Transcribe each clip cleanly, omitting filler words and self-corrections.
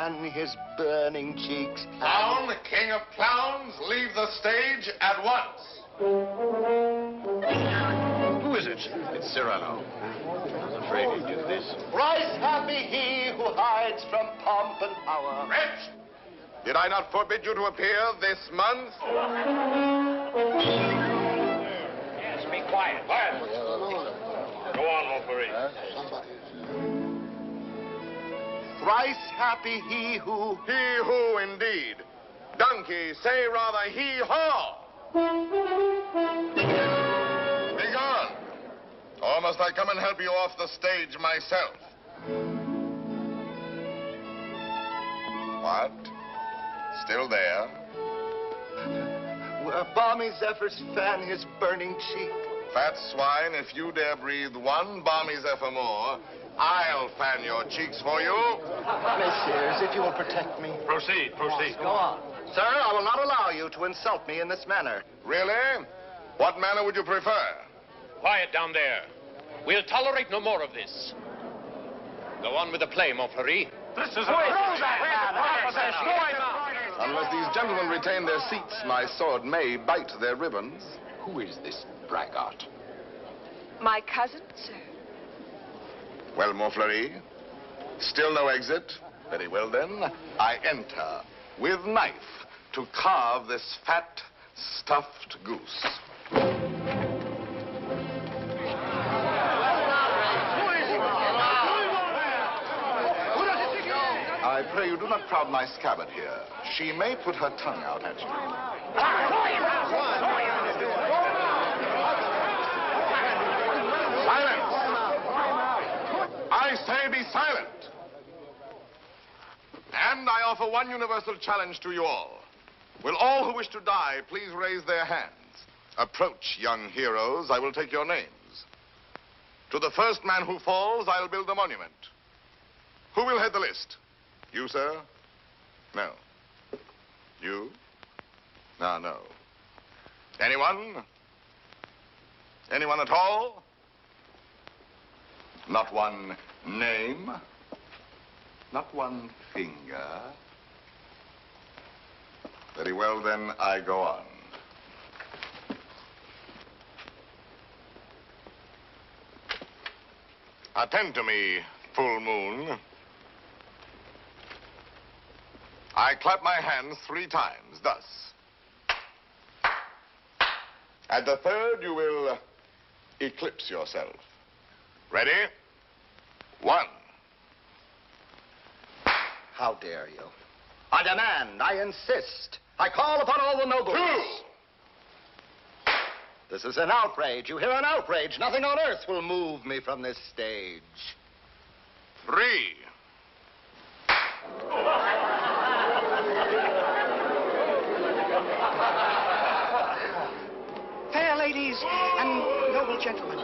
fan his burning cheeks. Clown, king of clowns, leave the stage at once. Who is it? It's Cyrano. I was afraid he'd do this. Thrice happy he who hides from pomp and power. Wretch! Did I not forbid you to appear this month? Yes, be quiet. Quiet. Go on, Montfleury. Thrice happy he who... He who, indeed. Donkey, say rather he-haw. Begone. Or must I come and help you off the stage myself? What? Still there? Where balmy zephyrs fan his burning cheek. Fat swine, if you dare breathe one balmy zephyr more, I'll fan your cheeks for you. Messieurs, if you will protect me. Proceed, proceed. Go on. Sir, I will not allow you to insult me in this manner. Really? What manner would you prefer? Quiet down there. We'll tolerate no more of this. Go on with the play, Montfleury. This is Unless these gentlemen retain their seats, my sword may bite their ribbons. Who is this braggart? My cousin, sir. Well, Montfleury, still no exit? Very well, then. I enter with knife to carve this fat, stuffed goose. I pray you do not crowd my scabbard here. She may put her tongue out at you. Silence! I say be silent! And I offer one universal challenge to you all. Will all who wish to die please raise their hands? Approach, young heroes. I will take your names. To the first man who falls, I'll build a monument. Who will head the list? You, sir? No. You? No, no. Anyone? Anyone at all? Not one name? Not one finger? Very well, then, I go on. Attend to me, full moon. I clap my hands 3 times, thus. At the third, you will eclipse yourself. Ready? 1. How dare you? I demand, I insist. I call upon all the nobles. 2. This is an outrage. You hear, an outrage. Nothing on earth will move me from this stage. 3. Fair ladies and noble gentlemen.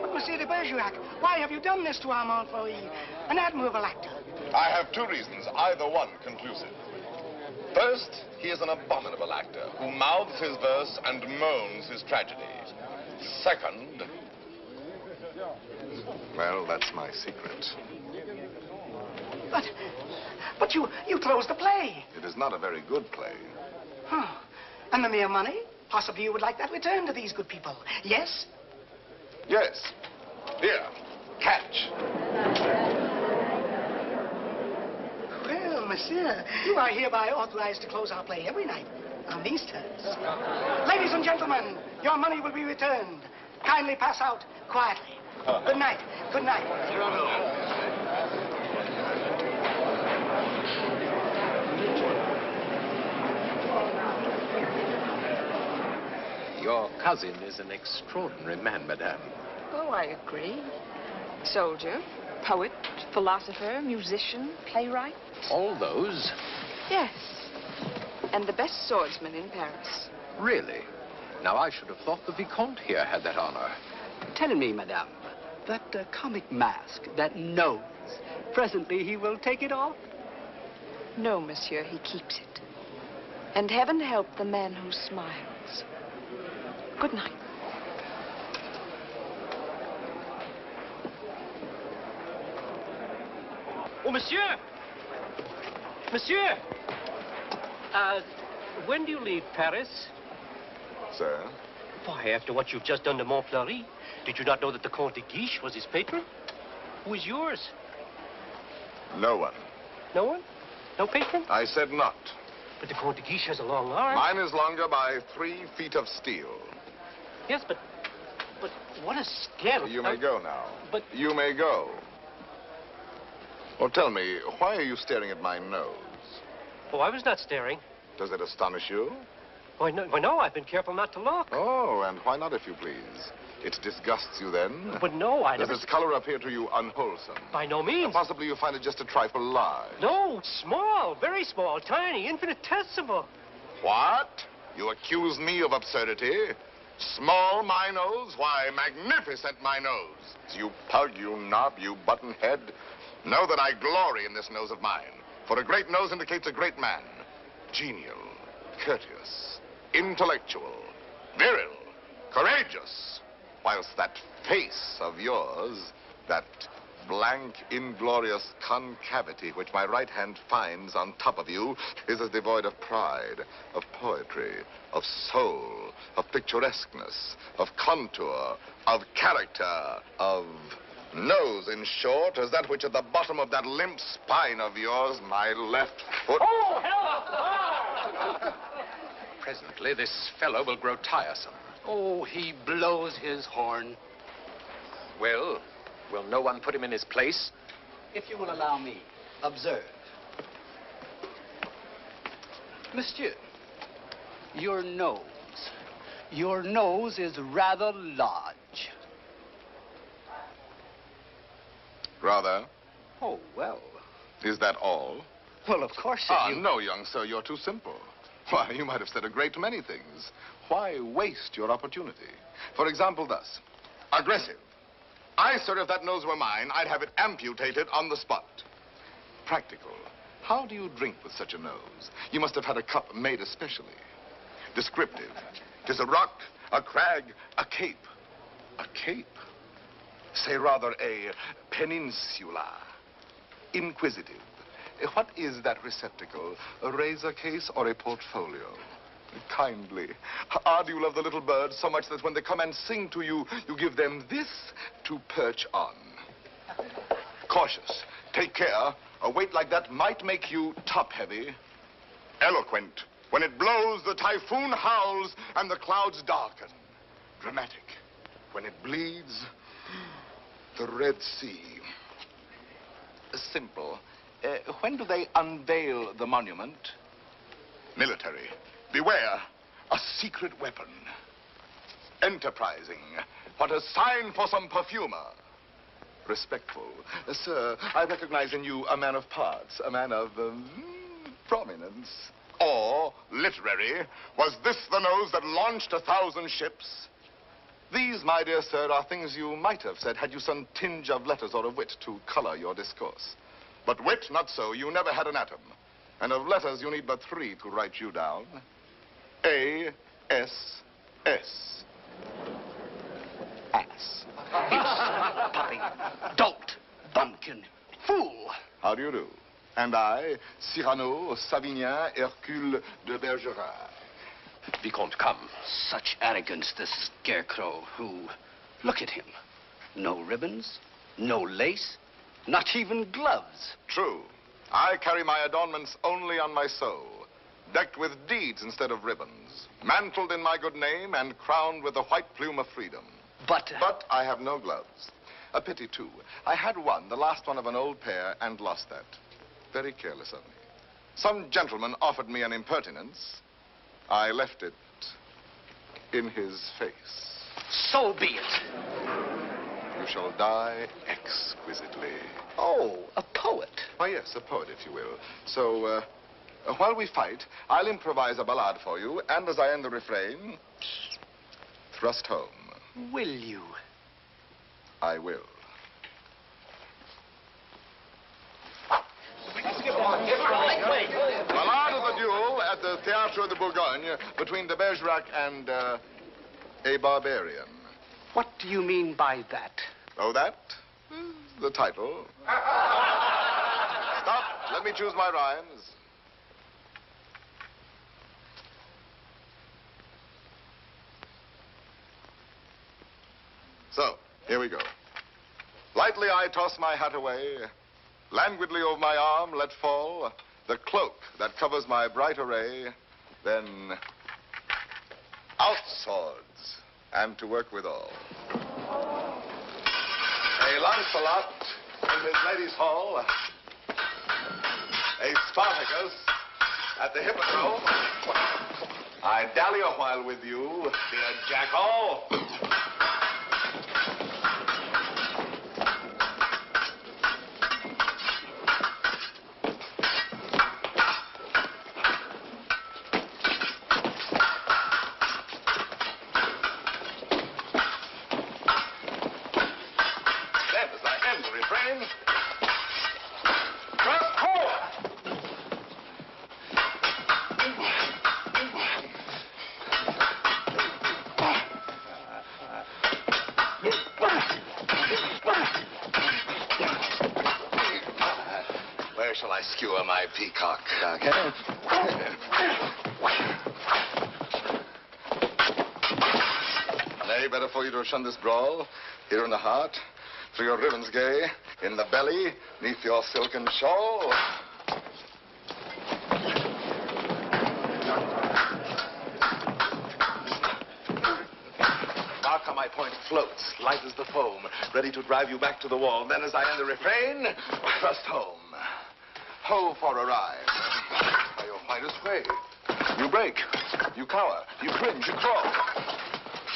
But, Monsieur de Bergerac, why have you done this to our Montfleury, an admirable actor? I have 2 reasons, either one conclusive. First, he is an abominable actor who mouths his verse and moans his tragedy. Second, well, that's my secret. But you closed the play. It is not a very good play. Huh. And the mere money? Possibly you would like that returned to these good people. Yes? Yes. Here, catch. Well, monsieur, you are hereby authorized to close our play every night on these terms. Ladies and gentlemen, your money will be returned. Kindly pass out quietly. Good night. Good night. Your cousin is an extraordinary man, madame. Oh, I agree. Soldier, poet, philosopher, musician, playwright. All those? Yes. And the best swordsman in Paris. Really? Now, I should have thought the Viscount here had that honor. Tell me, madame, that comic mask, that nose, presently he will take it off? No, monsieur, he keeps it. And heaven help the man who smiles. Good night. Oh, monsieur! Monsieur! When do you leave Paris? Sir? Why, after what you've just done to Montfleury, did you not know that the Comte de Guiche was his patron? Who is yours? No one. No one? No patron? I said not. But the Comte de Guiche has a long arm. Mine is longer by 3 feet of steel. Yes, but what a scandal. You may go now. But... You may go. Well, tell me, why are you staring at my nose? Oh, I was not staring. Does it astonish you? Why, no, I've been careful not to look. Oh, and why not, if you please? It disgusts you then? But no, I never... Does its color appear to you unwholesome? By no means. Possibly you find it just a trifle large. No, small, very small, tiny, infinitesimal. What? You accuse me of absurdity? Small, my nose? Why, magnificent, my nose. You pug, you knob, you buttonhead. Know that I glory in this nose of mine. For a great nose indicates a great man. Genial, courteous, intellectual, viril, courageous. Whilst that face of yours, that blank, inglorious concavity which my right hand finds on top of you, is as devoid of pride, of poetry, of soul, of picturesqueness, of contour, of character, of nose, in short, as that which at the bottom of that limp spine of yours, my left foot... Oh, hell! Presently, this fellow will grow tiresome. Oh, he blows his horn. Well, will no one put him in his place? If you will allow me, observe. Monsieur, your nose. Your nose is rather large. Rather? Oh, well. Is that all? Well, of course, if Ah, you... no, young sir, you're too simple. Why, you might have said a great many things. Why waste your opportunity? For example, thus. Aggressive. I, sir, if that nose were mine, I'd have it amputated on the spot. Practical. How do you drink with such a nose? You must have had a cup made especially. Descriptive. 'Tis a rock, a crag, a cape. A cape? Say rather a peninsula. Inquisitive. What is that receptacle? A razor case or a portfolio? Kindly. Ah, do you love the little birds so much that when they come and sing to you, you give them this to perch on? Cautious. Take care. A weight like that might make you top-heavy. Eloquent. When it blows, the typhoon howls and the clouds darken. Dramatic. When it bleeds, the Red Sea. Simple. When do they unveil the monument? Military. Beware, a secret weapon. Enterprising. What a sign for some perfumer. Respectful. Sir, I recognize in you a man of parts, a man of prominence. Or, literary, was this the nose that launched 1,000 ships? These, my dear sir, are things you might have said had you some tinge of letters or of wit to color your discourse. But wit, not so. You never had an atom. And of letters, you need but 3 to write you down. A, S, S. Ass. Puppy, dolt, bumpkin, fool. How do you do? And I, CYRANO, Savignan, Hercule de Bergerac. Viscount, come. Such arrogance, this scarecrow who... Look at him. No ribbons, no lace, not even gloves. True. I carry my adornments only on my soul, decked with deeds instead of ribbons, mantled in my good name and crowned with the white plume of freedom. But I have no gloves. A pity, too. I had one, the last one of an old pair, and lost that. Very careless of me. Some gentleman offered me an impertinence. I left it in his face. so be it. You shall die exquisitely. Oh, a poet. Why, yes, a poet, if you will. So, while we fight, I'll improvise a ballade for you, and as I end the refrain, thrust home. Will you? I will. Ballade of the duel at the Théâtre de Bourgogne between de Bergerac and a barbarian. What do you mean by that? Oh, that? The title. Stop. Let me choose my rhymes. So, here we go. Lightly I toss my hat away. Languidly over my arm let fall the cloak that covers my bright array. Then, out swords, and to work withal. A Lancelot in his lady's hall. A Spartacus at the hippodrome. I dally a while with you, dear jackal. Shall I skewer my peacock? Nay, better for you to shun this brawl. Here in the heart, through your ribbons gay, in the belly, neath your silken shawl. Mark how my point floats, light as the foam, ready to drive you back to the wall. Then as I end the refrain, thrust home. Ho for a ride. By your finest way. You break, you cower, you cringe, you crawl.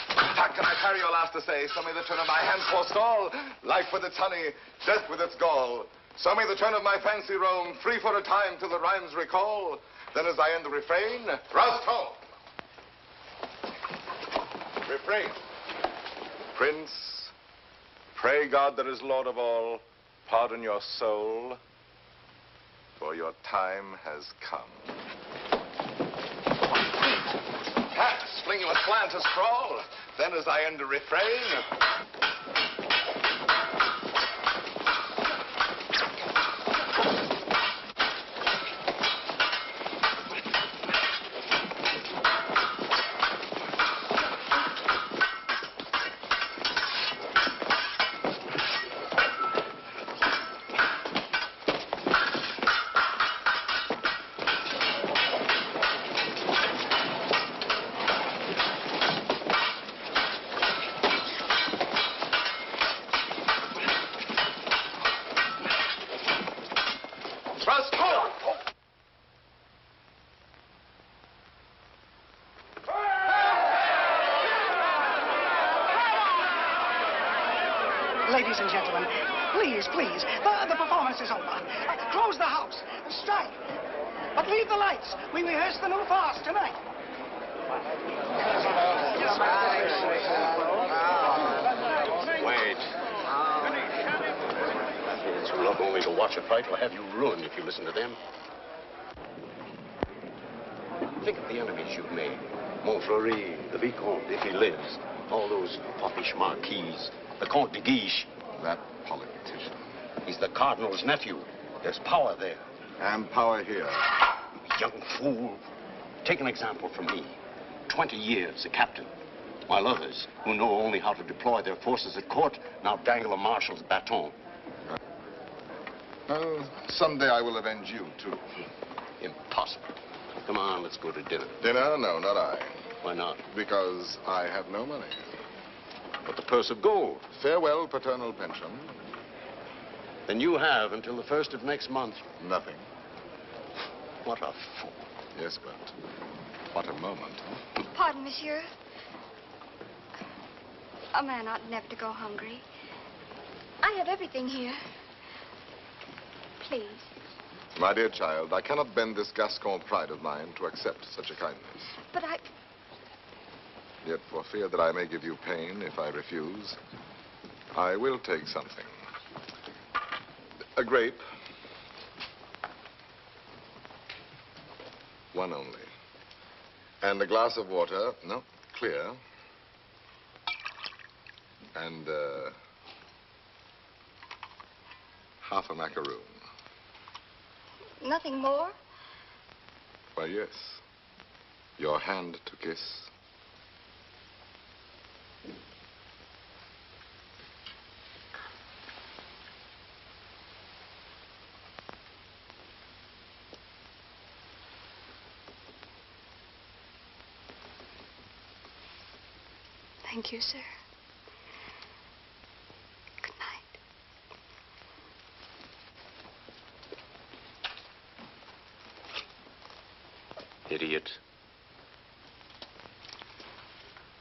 How can I parry your last essay? So may the turn of my hands forestall. Life with its honey, death with its gall. So may the turn of my fancy roam, free for a time till the rhymes recall. Then as I end the refrain, thrust home. Refrain. Prince, pray God that is Lord of all, pardon your soul, for your time has come. Pass, fling you a slant to sprawl. Then as I end the refrain, Ladies and gentlemen, please, please, the performance is over. Close the house. Strike. But leave the lights. We rehearse the new farce tonight. Wait. Fools who love only to watch a fight will have you ruined if you listen to them. Think of the enemies you've made. Montfleury, the Viscount, if he lives. All those foppish marquises. The Comte de Guiche. that politician. He's the Cardinal's nephew. There's power there. And power here. Young fool. Take an example from me. 20 years a captain. While others, who know only how to deploy their forces at court, now dangle a marshal's baton. Someday I will avenge you, too. Impossible. Come on, let's go to dinner. Dinner? No, not I. Why not? Because I have no money. But the purse of gold. Farewell, paternal pension. Then you have until the 1st of next month. Nothing. What a fool. Yes, but what a moment. Pardon, monsieur. A man ought never to go hungry. I have everything here. Please. My dear child, I cannot bend this Gascon pride of mine to accept such a kindness. But I... Yet for fear that I may give you pain if I refuse, I will take something. A grape. One only. And a glass of water. No, clear. And, half a macaroon. Nothing more? Why, yes. Your hand to kiss. Thank you, sir. Good night. Idiot.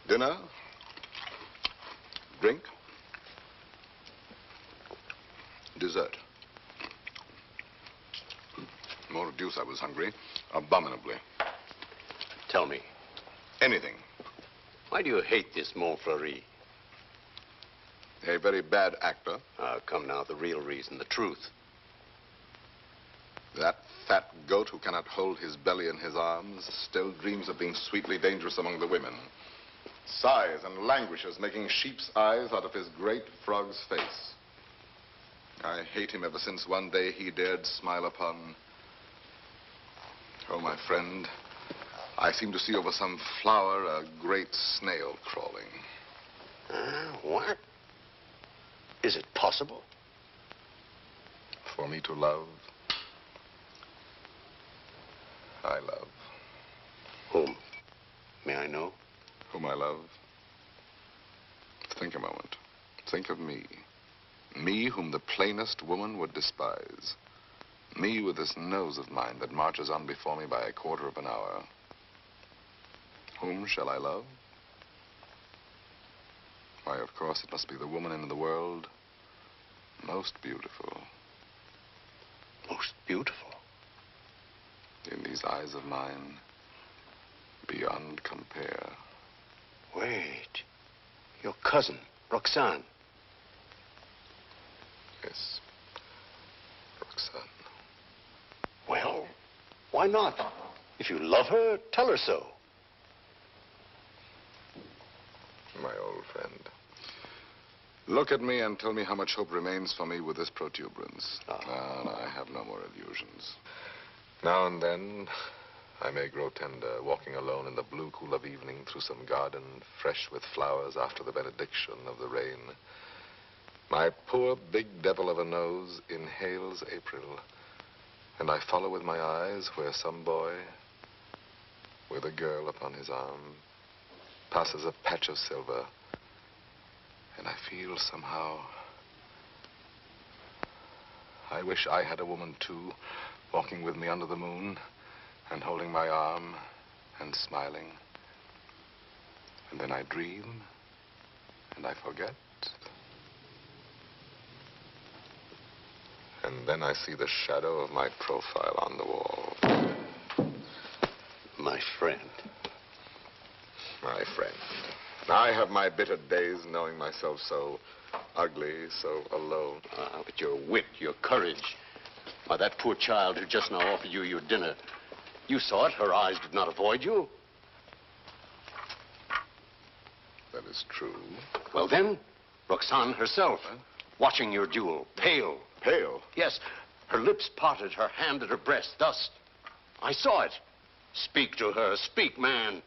Dinner? Drink? Dessert? More deuce, I was hungry. Abominably. Tell me, Anything. why do you hate this Montfleury? A very bad actor. Come now, the real reason, the truth. That fat goat who cannot hold his belly in his arms still dreams of being sweetly dangerous among the women. Sighs and languishes, making sheep's eyes out of his great frog's face. I hate him ever since one day he dared smile upon... Oh, my friend, I seem to see over some flower a great snail crawling. What? Is it possible? For me to love, I love. Whom? May I know? Whom I love. Think a moment. Think of me. Me whom the plainest woman would despise. Me with this nose of mine that marches on before me by a quarter of an hour. Whom shall I love? Why, of course, it must be the woman in the world most beautiful. Most beautiful? In these eyes of mine, beyond compare. Wait. Your cousin, Roxane. Yes, Roxane. Well, why not? If you love her, tell her so. My old friend. Look at me and tell me how much hope remains for me with this protuberance. And I have no more illusions. Now and then, I may grow tender, walking alone in the blue cool of evening through some garden fresh with flowers after the benediction of the rain. My poor big devil of a nose inhales April, and I follow with my eyes where some boy, with a girl upon his arm, passes a patch of silver, and I feel somehow, I wish I had a woman too, walking with me under the moon, and holding my arm, and smiling. And then I dream, and I forget. And then I see the shadow of my profile on the wall. My friend. My friend. I have my bitter days knowing myself so ugly, so alone. But your wit, your courage. Why, that poor child who just now offered you your dinner, you saw it. Her eyes did not avoid you. That is true. Well, then, Roxane herself, watching your duel, pale. Pale? Yes, her lips parted, her hand at her breast, thus. I saw it. Speak to her. Speak, man.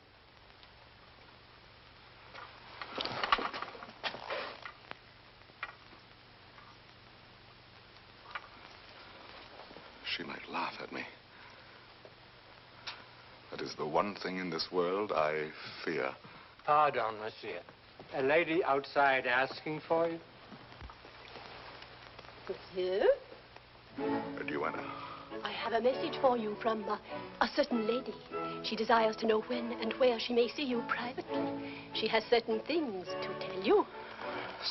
She might laugh at me. That is the one thing in this world I fear. Pardon, monsieur. A lady outside asking for you? Monsieur? A duenna. I have a message for you from a certain lady. She desires to know when and where she may see you privately. She has certain things to tell you.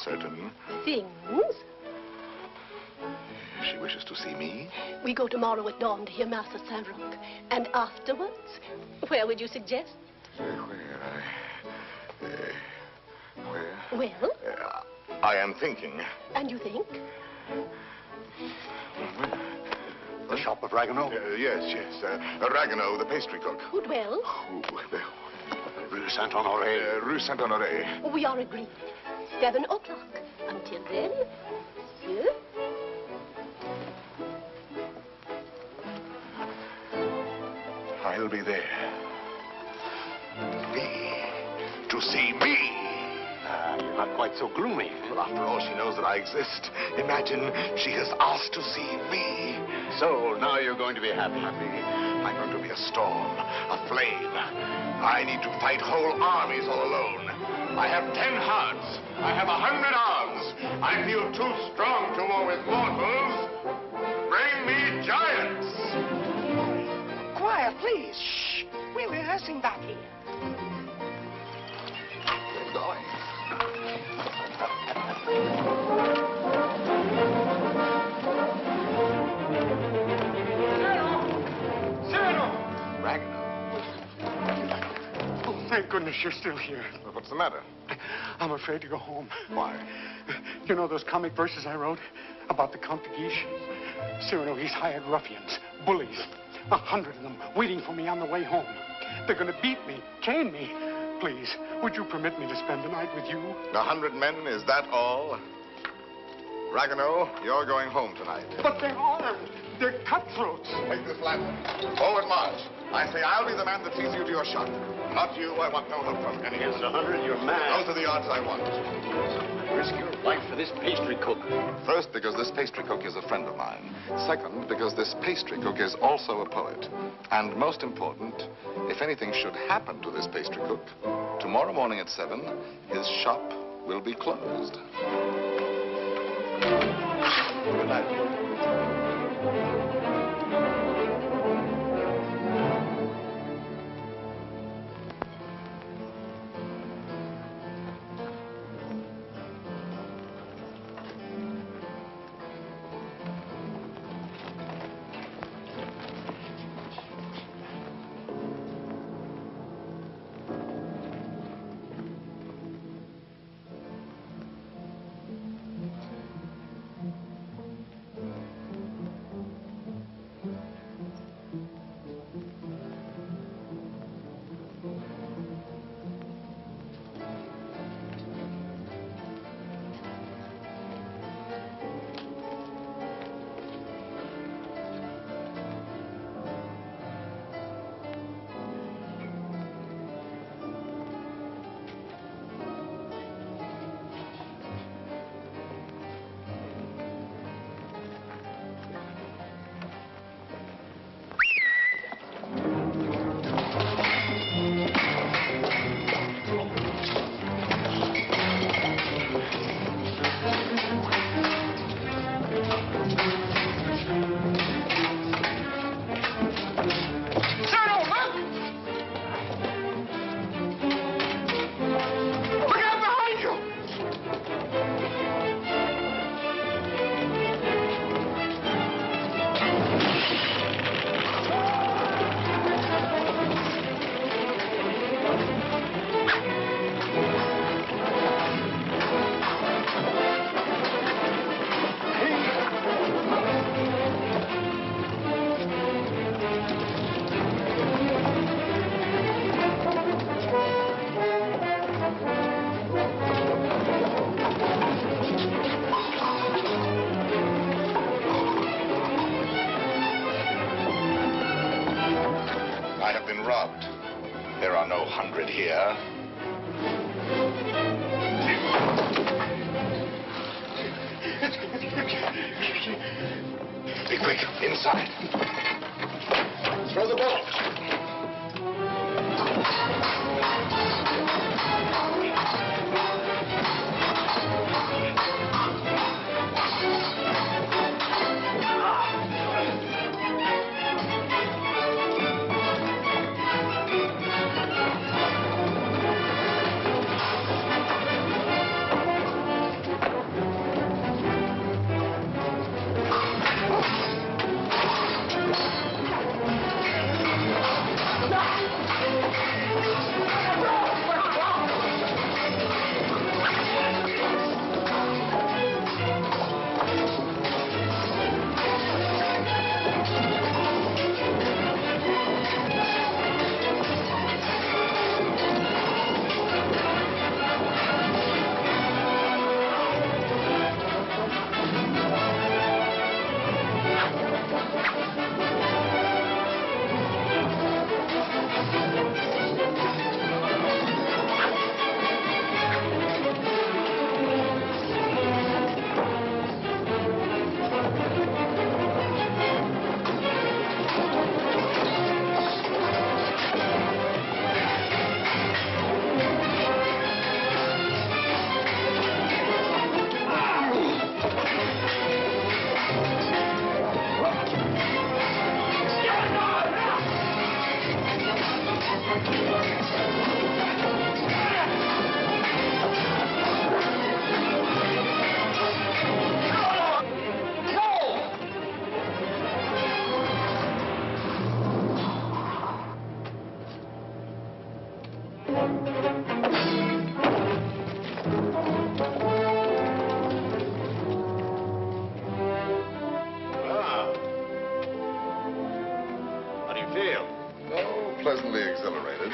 Certain? Things? She wishes to see me? We go tomorrow at dawn to hear Mass at Saint-Roch. And afterwards, where would you suggest? Where? Where? Well? I am thinking. And you think? The shop of Ragueneau? Yes. Ragueneau, the pastry cook. Who dwells? Rue Saint-Honoré. Rue Saint-Honoré. We are agreed. 7 o'clock. Until then, monsieur. I'll be there. Me. To see me. You're not quite so gloomy. Well, after all, she knows that I exist. Imagine she has asked to see me. So, now you're going to be happy. I'm going to be a storm, a flame. I need to fight whole armies all alone. I have 10 hearts. I have 100 arms. I feel too strong to war with mortals. Bring me giants. Quiet, please. Shh. We're rehearsing back here. We're going. CYRANO! Ragueneau. Oh, thank goodness you're still here. Well, what's the matter? I'm afraid to go home. Why? You know those comic verses I wrote about the Comte de Guiche? CYRANO, he's hired ruffians, bullies, 100 of them waiting for me on the way home. They're going to beat me, chain me. Please, would you permit me to spend the night with you? 100 men, is that all? Ragueneau, you're going home tonight. But they're armed. They're cutthroats. Take this lantern. Forward march. I say I'll be the man that sees you to your shot. Not you. I want no help from anyone. Against 100, you're mad. Those are the odds I want. Risk your life for this pastry cook. First, because this pastry cook is a friend of mine. Second, because this pastry cook is also a poet. And most important, if anything should happen to this pastry cook, tomorrow morning at 7, his shop will be closed. Good night. There are no 100 here. Be quick, inside. Throw the ball. How do you feel? Oh, pleasantly exhilarated.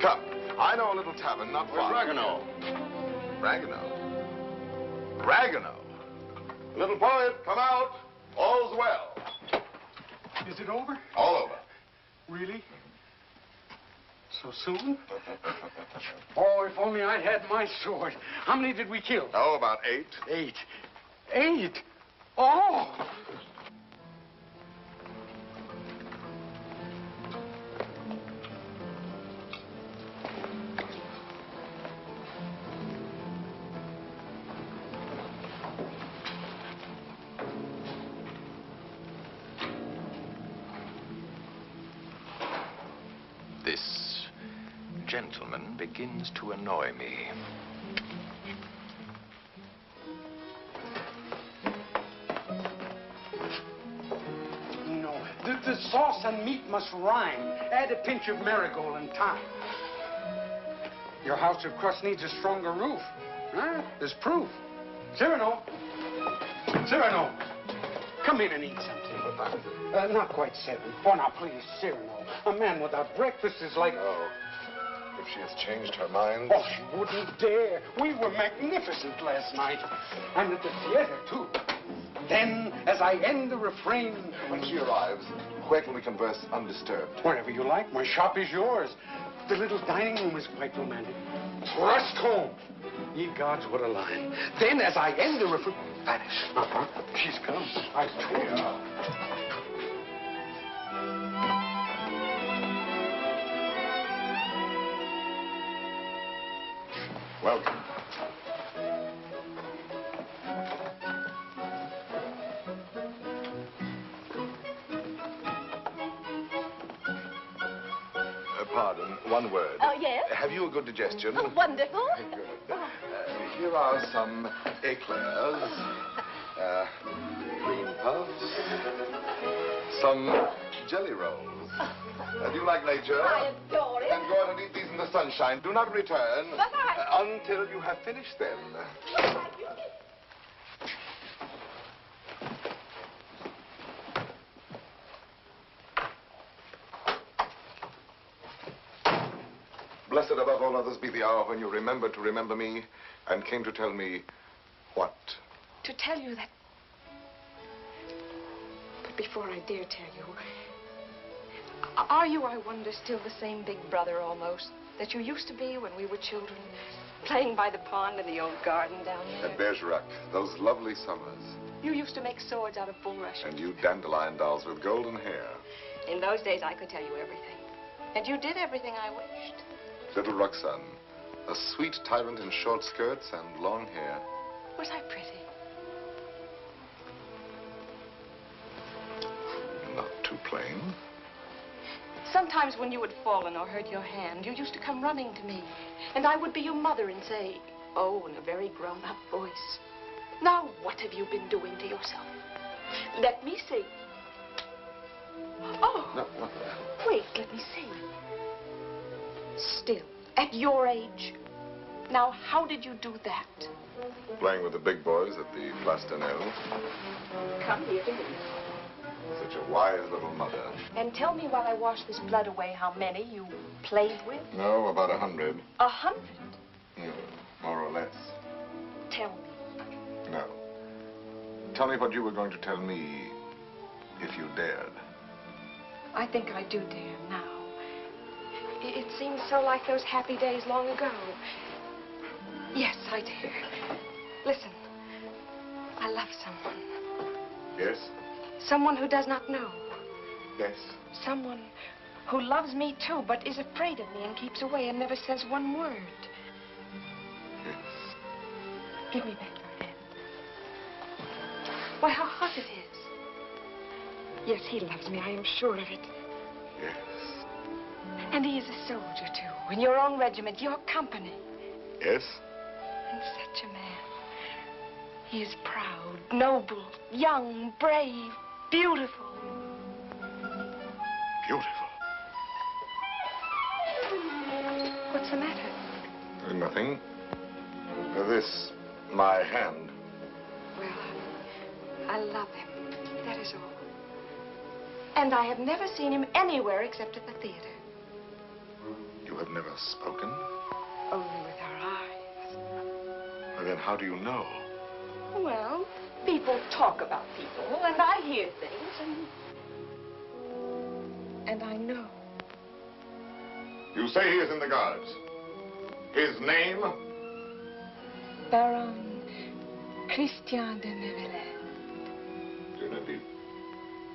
Come, I know a little tavern not far. Where's Ragueneau? Ragueneau? Ragueneau? Little poet, come out. All's well. Is it over? All over. Really? So soon? Oh, if only I had my sword. How many did we kill? Oh, about 8. 8. 8? Oh! This gentleman begins to annoy me. No, the sauce and meat must rhyme. Add a pinch of marigold and thyme. Your house of crust needs a stronger roof. Huh? There's proof. Cyrano! Cyrano! Come in and eat something. Not quite 7. Oh, now, please, Cyrano. A man without breakfast is like... Oh, if she has changed her mind. Oh, she wouldn't dare. We were magnificent last night. And at the theater, too. Then, as I end the refrain... When she arrives, where can we converse undisturbed? Wherever you like. My shop is yours. The little dining room is quite romantic. Thrust home. Ye gods, what a line. Then, as I end the refrain... Vanish. Uh-huh. She's come. I told you. Welcome. Pardon, one word. Oh, yes? Have you a good digestion? Oh, wonderful. Good. Here are some eclairs, cream puffs, some jelly rolls. Do you like nature? I adore it. Then go out and eat these in the sunshine. Do not return until you have finished them. Blessed above all others be the hour when you remembered to remember me and came to tell me what? To tell you that... But before I dare tell you... Are you, I wonder, still the same big brother almost that you used to be when we were children, playing by the pond in the old garden down there? At Bergerac, those lovely summers. You used to make swords out of bulrushes. And you dandelion dolls with golden hair. In those days, I could tell you everything. And you did everything I wished. Little Roxane, a sweet tyrant in short skirts and long hair. Was I pretty? Not too plain. Sometimes when you had fallen or hurt your hand, you used to come running to me. And I would be your mother and say, oh, in a very grown-up voice, now what have you been doing to yourself? Let me see. Oh, No. wait, let me see. Still, at your age. Now, how did you do that? Playing with the big boys at the Place d'Anel. Come here to me. Such a wise little mother. And tell me while I wash this blood away how many you played with. No, about 100. 100? More or less. Tell me. No. Tell me what you were going to tell me if you dared. I think I do dare now. It seems so like those happy days long ago. Yes, I dare. Listen, I love someone. Yes? Someone who does not know. Yes. Someone who loves me too, but is afraid of me and keeps away and never says one word. Yes. Give me back your hand. Why, how hot it is. Yes, he loves me, I am sure of it. Yes. And he is a soldier, too, in your own regiment, your company. Yes? And such a man. He is proud, noble, young, brave, beautiful. Beautiful. What's What's the matter? Nothing. This, my hand. Well, I love him. That is all. And I have never seen him anywhere except at the theater. You have never spoken? Only with our eyes. Well, then how do you know? Well, people talk about people, and I hear things, and I know. You say he is in the guards. His name? Baron Christian de Neuvillette.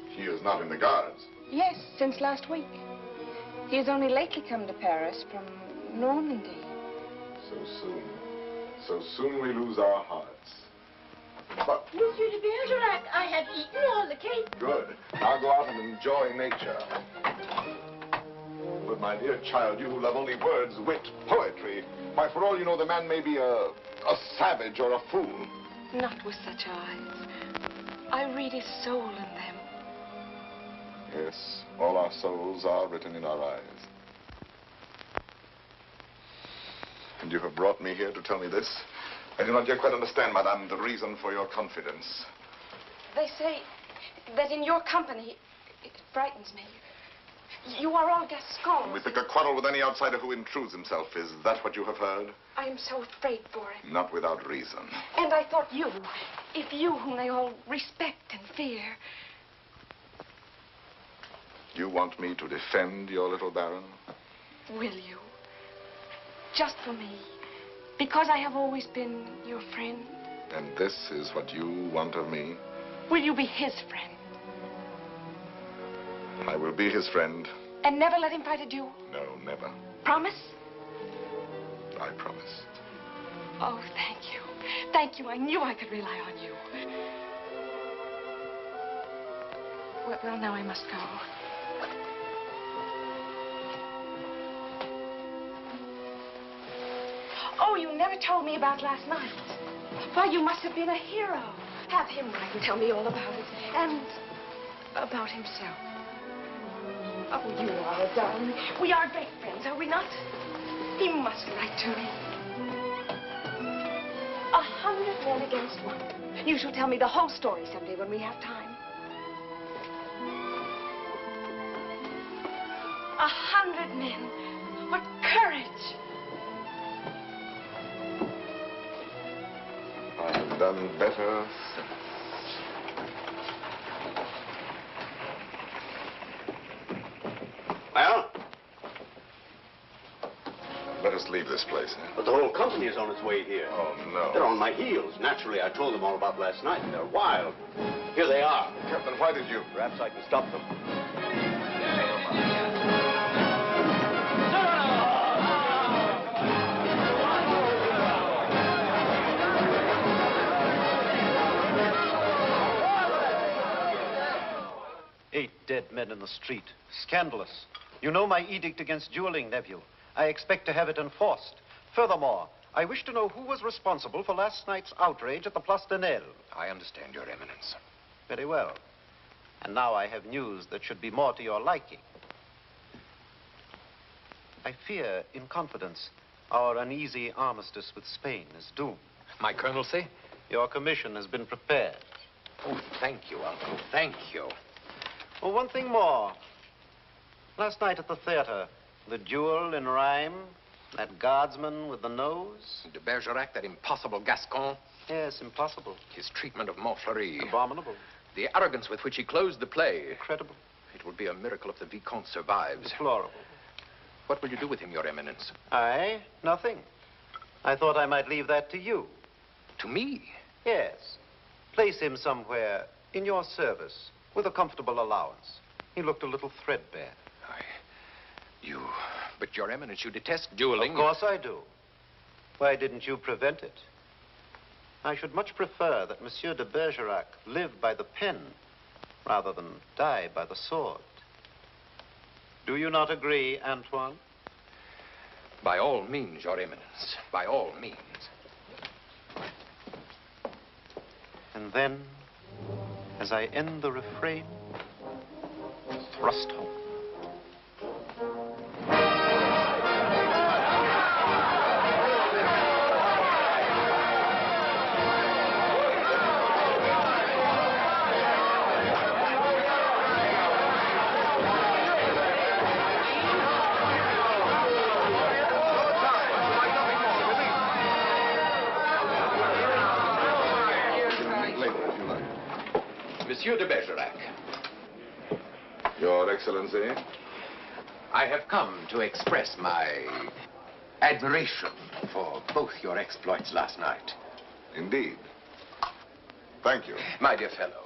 He is not in the guards. Yes, since last week. He has only lately come to Paris from Normandy. So soon. So soon we lose our hearts. But... Monsieur de Bergerac, I have eaten all the cake. Good. Now go out and enjoy nature. But my dear child, you who love only words, wit, poetry, why, for all you know, the man may be a savage or a fool. Not with such eyes. I read his soul in them. Yes, all our souls are written in our eyes. And you have brought me here to tell me this? I do not yet quite understand, madame, the reason for your confidence. They say that in your company, it frightens me. You are all Gascons. We pick a quarrel with any outsider who intrudes himself. Is that what you have heard? I am so afraid for him. Not without reason. And I thought you, if you whom they all respect and fear. You want me to defend your little baron? Will you? Just for me. Because I have always been your friend. And this is what you want of me? Will you be his friend? I will be his friend. And never let him fight a duel? No, never. Promise? I promise. Oh, thank you. Thank you. I knew I could rely on you. Well, now I must go. Oh, you never told me about last night. Why, you must have been a hero. Have him write and tell me all about it. And about himself. Oh, you are a darling. We are great friends, are we not? He must write to me. 100 men against one. You shall tell me the whole story someday when we have time. 100 men. What courage! I have done better since. Well? Let us leave this place, eh? But the whole company is on its way here. Oh, no. They're on my heels. Naturally, I told them all about last night. They're wild. Here they are. Captain, why did you? Perhaps I can stop them. 8 dead men in the street. Scandalous. You know my edict against dueling, nephew. I expect to have it enforced. Furthermore, I wish to know who was responsible for last night's outrage at the Place de Nesle. I understand, Your Eminence. Very well. And now I have news that should be more to your liking. I fear, in confidence, our uneasy armistice with Spain is doomed. My colonelcy? Your commission has been prepared. Oh, thank you, Uncle. Thank you. Oh, one thing more. Last night at the theater, the duel in rhyme, that guardsman with the nose. De Bergerac, that impossible Gascon. Yes, impossible. His treatment of Montfleury. Abominable. The arrogance with which he closed the play. Incredible. It would be a miracle if the Viscount survives. Deplorable. What will you do with him, Your Eminence? I? Nothing. I thought I might leave that to you. To me? Yes. Place him somewhere in your service with a comfortable allowance. He looked a little threadbare. But Your Eminence, you detest dueling. Of course I do. Why didn't you prevent it? I should much prefer that Monsieur de Bergerac live by the pen rather than die by the sword. Do you not agree, Antoine? By all means, Your Eminence. By all means. And then, as I end the refrain, thrust home. Monsieur de Bergerac. Your Excellency. I have come to express my admiration for both your exploits last night. Indeed. Thank you. My dear fellow,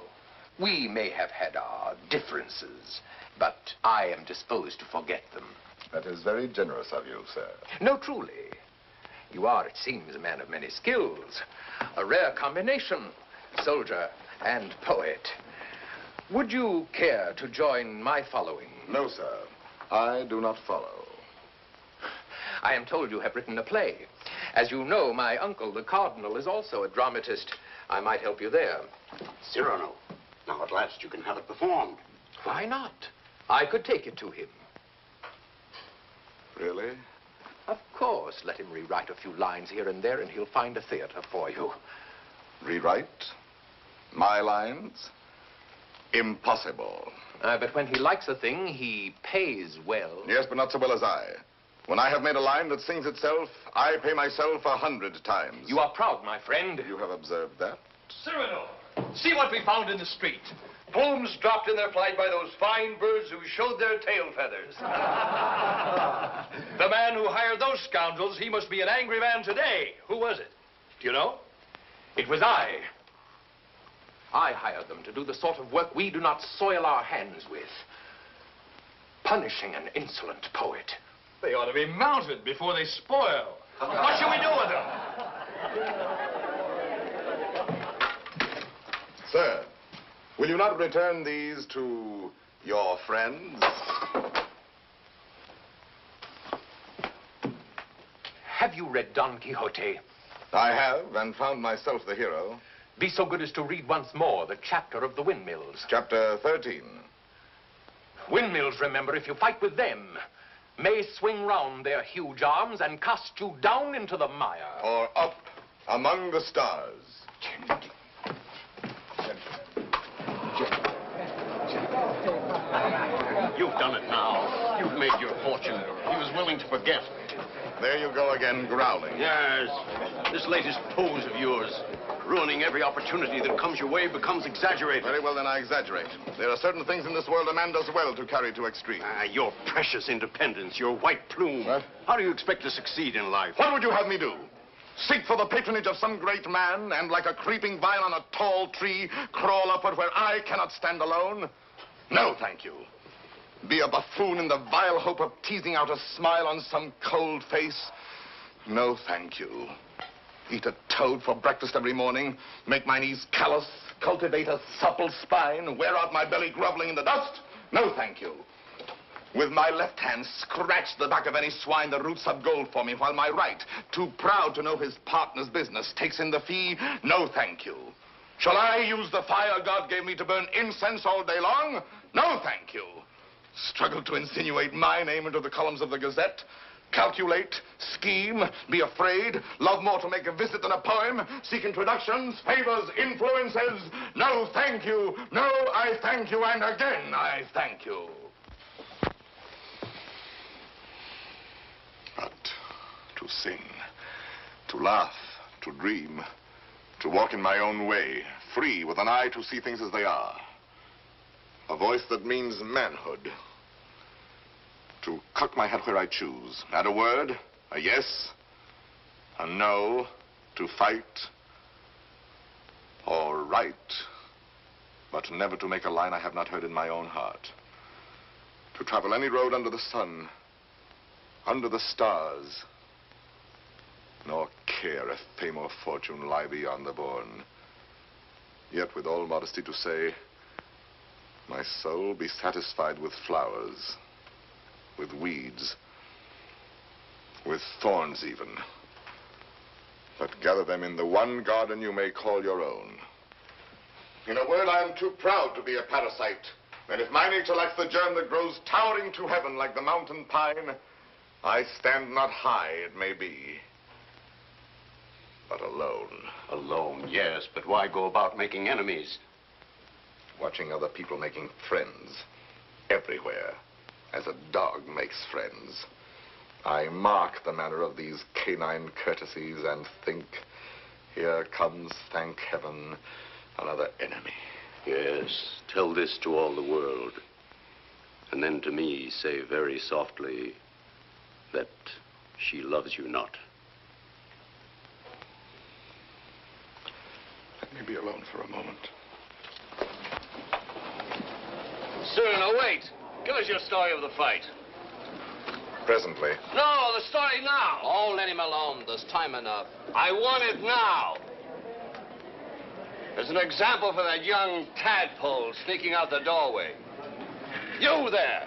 we may have had our differences, but I am disposed to forget them. That is very generous of you, sir. No, truly. You are, it seems, a man of many skills. A rare combination, soldier and poet. Would you care to join my following? No, sir. I do not follow. I am told you have written a play. As you know, my uncle, the Cardinal, is also a dramatist. I might help you there. Cyrano, now at last you can have it performed. Why not? I could take it to him. Really? Of course. Let him rewrite a few lines here and there, and he'll find a theater for you. Rewrite? My lines? Impossible. But when he likes a thing, he pays well. Yes, but not so well as I. When I have made a line that sings itself, I pay myself 100 times. You are proud, my friend. You have observed that? Cyrano, see what we found in the street. Plumes dropped in their flight by those fine birds who showed their tail feathers. The man who hired those scoundrels, he must be an angry man today. Who was it? Do you know? It was I. I hired them to do the sort of work we do not soil our hands with. Punishing an insolent poet. They ought to be mounted before they spoil. What shall we do with them? Sir, will you not return these to your friends? Have you read Don Quixote? I have, and found myself the hero. Be so good as to read once more the chapter of the windmills. Chapter 13. Windmills, remember, if you fight with them, may swing round their huge arms and cast you down into the mire. Or up among the stars. You've done it now. You've made your fortune. He was willing to forget. There you go again, growling. Yes. This latest pose of yours, ruining every opportunity that comes your way, becomes exaggerated. Very well, then I exaggerate. There are certain things in this world a man does well to carry to extreme. Your precious independence, your white plume. What? How do you expect to succeed in life? What would you have me do? Seek for the patronage of some great man and, like a creeping vine on a tall tree, crawl upward where I cannot stand alone? No, thank you. Be a buffoon in the vile hope of teasing out a smile on some cold face? No, thank you. Eat a toad for breakfast every morning, make my knees callous, cultivate a supple spine, wear out my belly groveling in the dust? No, thank you. With my left hand, scratch the back of any swine that roots up gold for me, while my right, too proud to know his partner's business, takes in the fee? No, thank you. Shall I use the fire God gave me to burn incense all day long? No, thank you. Struggle to insinuate my name into the columns of the Gazette? Calculate, scheme, be afraid, love more to make a visit than a poem, seek introductions, favors, influences? No, thank you. No, I thank you, and again I thank you. But to sing, to laugh, to dream, to walk in my own way, free, with an eye to see things as they are. A voice that means manhood. To cock my head where I choose. Add a word, a yes, a no, to fight or write, but never to make a line I have not heard in my own heart. To travel any road under the sun, under the stars, nor care if fame or fortune lie beyond the bourne. Yet with all modesty to say, my soul be satisfied with flowers, with weeds, with thorns even. But gather them in the one garden you may call your own. In a word, I am too proud to be a parasite. And if my nature lacks the germ that grows towering to heaven like the mountain pine, I stand not high, it may be, but alone. Alone, yes, but why go about making enemies? Watching other people making friends everywhere, as a dog makes friends. I mark the manner of these canine courtesies and think, here comes, thank heaven, another enemy. Yes, tell this to all the world. And then to me say very softly that she loves you not. Let me be alone for a moment. Cyrano, wait. Give us your story of the fight. Presently. No, the story now. Oh, let him alone. There's time enough. I want it now. As an example for that young tadpole sneaking out the doorway. You there.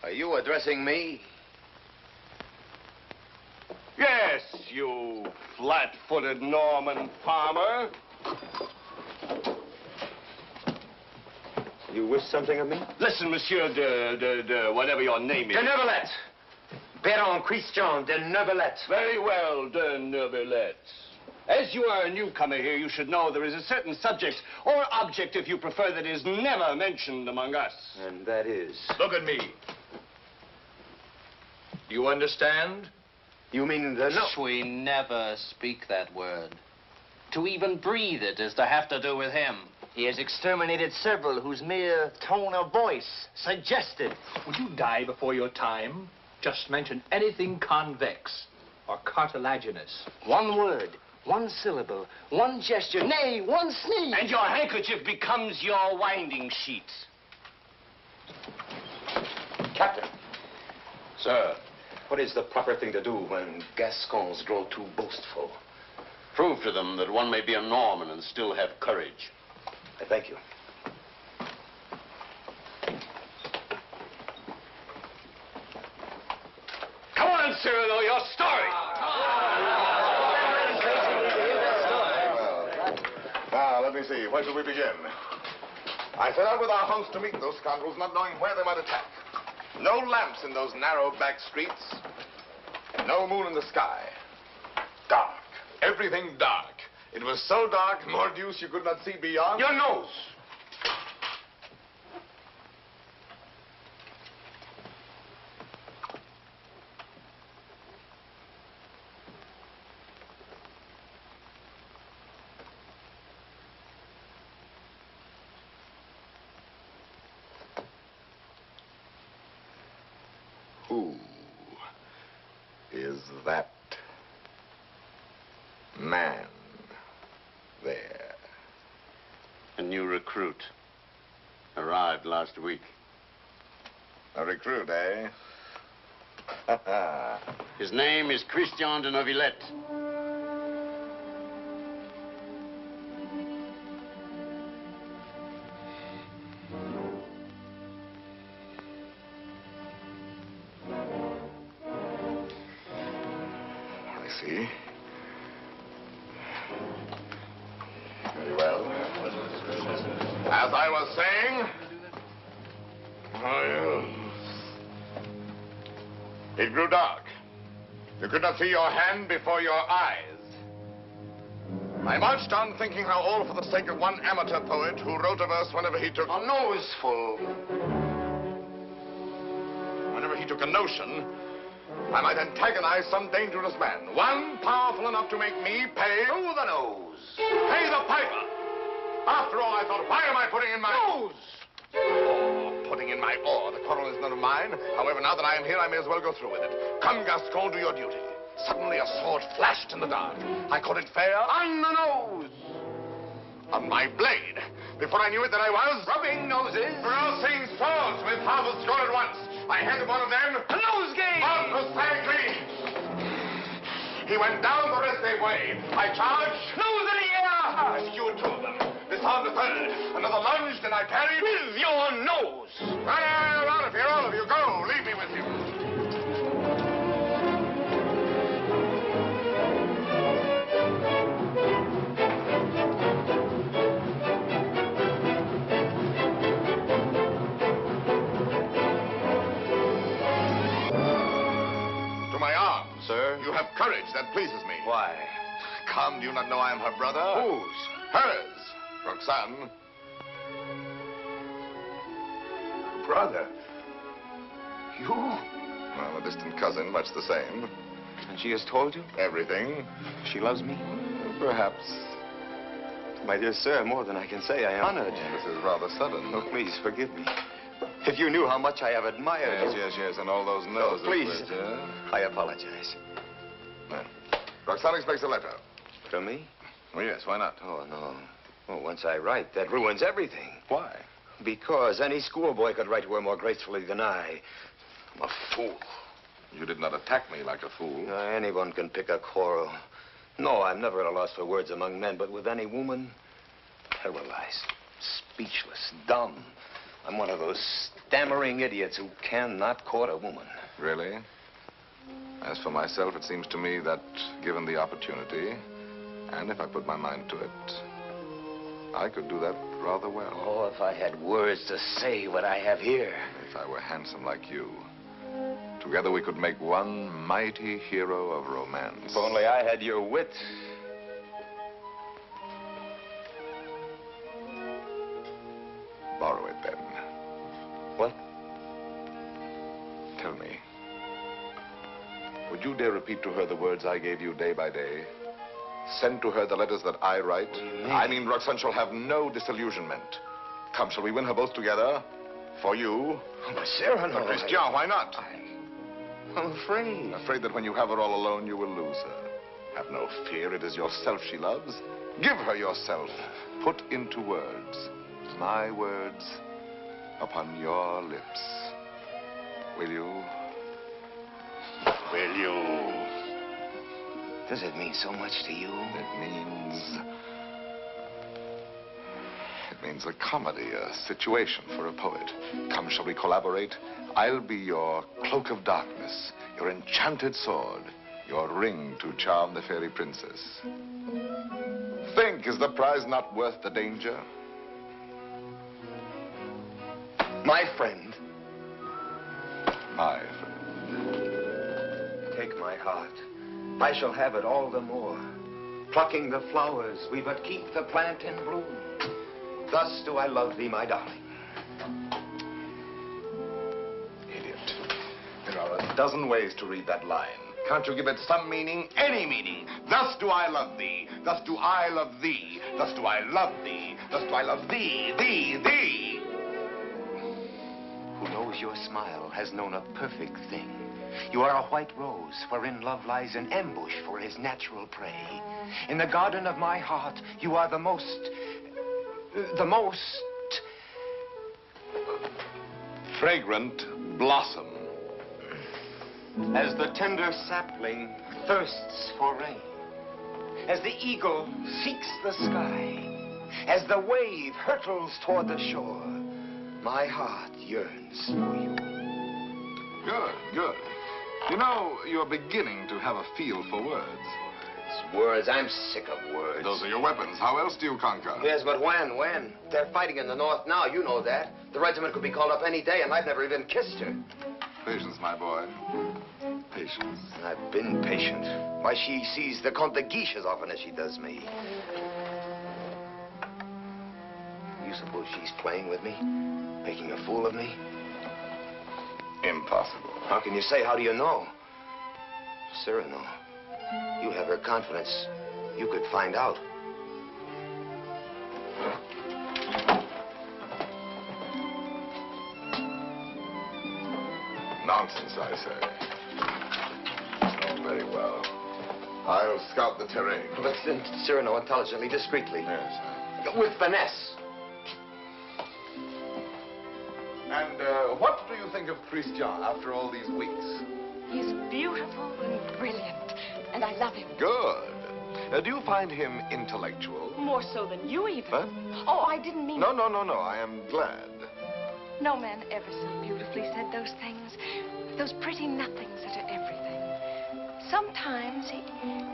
Are you addressing me? Yes, you flat-footed Norman farmer. You wish something of me? Listen, Monsieur de whatever your name is. De Neuvillette. Baron Christian de Neuvillette. Very well, de Neuvillette. As you are a newcomer here, you should know there is a certain subject, or object, if you prefer, that is never mentioned among us. And that is? Look at me. Do you understand? You mean the no? We never speak that word. To even breathe it is to have to do with him. He has exterminated several whose mere tone of voice suggested. Would you die before your time? Just mention anything convex or cartilaginous. One word, one syllable, one gesture, nay, one sneeze. And your handkerchief becomes your winding sheet. Captain. Sir. What is the proper thing to do when Gascons grow too boastful? Prove to them that one may be a Norman and still have courage. I thank you. Come on, Cyrano, your story. Now, let me see. Where shall we begin? I set out with our host to meet those scoundrels, not knowing where they might attack. No lamps in those narrow back streets. No moon in the sky. Dark. Everything dark. It was so dark, mordius, you could not see beyond. Your nose! Who is that man there? A new recruit. Arrived last week. A recruit, eh? His name is Christian de Neuvillette. I see. Very well. As I was saying, it grew dark. You could not see your hand before your eyes. I marched on thinking how all for the sake of one amateur poet who wrote a verse whenever he took a noseful. Whenever he took a notion, I might antagonize some dangerous man. One powerful enough to make me pay through the nose. Pay the piper. After all, I thought, why am I putting in my nose? Oh, putting in my oar. The quarrel is none of mine. However, now that I am here, I may as well go through with it. Come, Gascon, do your duty. Suddenly a sword flashed in the dark. I caught it fair on the nose. On my blade. Before I knew it, there I was rubbing noses, browsing swords with half a score at once. I handed one of them a nosegay. Precisely. He went down the rest way. I charged. Nose in the air. I secured two of them. Disarmed the third. Another lunged, and I parried with your nose. Run out of here, all of you. Go. Leave me with you. Sir? You have courage. That pleases me. Why? Come, do you not know I am her brother? Whose? Hers. Roxane. Brother? You? Well, a distant cousin, much the same. And she has told you? Everything. She loves me? Perhaps. My dear sir, more than I can say, I am honored. This is rather sudden. Oh, please, forgive me. If you knew how much I have admired you. Yes, and all those noses. Please. I apologize. Well, Roxane expects a letter. From me? Oh, yes, why not? Oh, no. Well, once I write, that ruins everything. Why? Because any schoolboy could write to her more gracefully than I. I'm a fool. You did not attack me like a fool. Anyone can pick a quarrel. No, I'm never at a loss for words among men, but with any woman, paralyzed, speechless, dumb. I'm one of those stammering idiots who cannot court a woman. Really? As for myself, it seems to me that, given the opportunity, and if I put my mind to it, I could do that rather well. Oh, if I had words to say what I have here. If I were handsome like you, together we could make one mighty hero of romance. If only I had your wit. Borrow it, then. What? Tell me. Would you dare repeat to her the words I gave you day by day? Send to her the letters that I write? I mean, Roxane shall have no disillusionment. Come, shall we win her both together? For you? Oh, but Cyrano... But Christian, why not? I'm afraid. Afraid that when you have her all alone, you will lose her. Have no fear. It is yourself she loves. Give her yourself. Put into words my words upon your lips. Will you? Will you? Does it mean so much to you? It means a comedy, a situation for a poet. Come, shall we collaborate? I'll be your cloak of darkness, your enchanted sword, your ring to charm the fairy princess. Think, is the prize not worth the danger? My friend. My friend. Take my heart. I shall have it all the more. Plucking the flowers, we but keep the plant in bloom. Thus do I love thee, my darling. Idiot. There are a dozen ways to read that line. Can't you give it some meaning? Any meaning. Thus do I love thee. Thus do I love thee. Thus do I love thee. Thus do I love thee, thee. Who knows your smile has known a perfect thing. You are a white rose wherein love lies in ambush for his natural prey. In the garden of my heart, you are the most... fragrant blossom. As the tender sapling thirsts for rain. As the eagle seeks the sky. As the wave hurtles toward the shore. My heart yearns for you. Good. You know, you're beginning to have a feel for words. Words, I'm sick of words. Those are your weapons. How else do you conquer? Yes, but when? They're fighting in the north now, you know that. The regiment could be called up any day, and I've never even kissed her. Patience, my boy. Patience. I've been patient. Why, she sees the Comte de Guiche as often as she does me. You suppose she's playing with me? Making a fool of me? Impossible. How can you say? How do you know? Cyrano, you have her confidence. You could find out. Nonsense, I say. Oh, very well. I'll scout the terrain. But Cyrano, intelligently, discreetly. Yes. With finesse. And what do you think of Christian after all these weeks? He's beautiful and brilliant, and I love him. Good. Do you find him intellectual? More so than you, even. Huh? Oh, I didn't mean... No. I am glad. No man ever so beautifully said those things. Those pretty nothings that are everything. Sometimes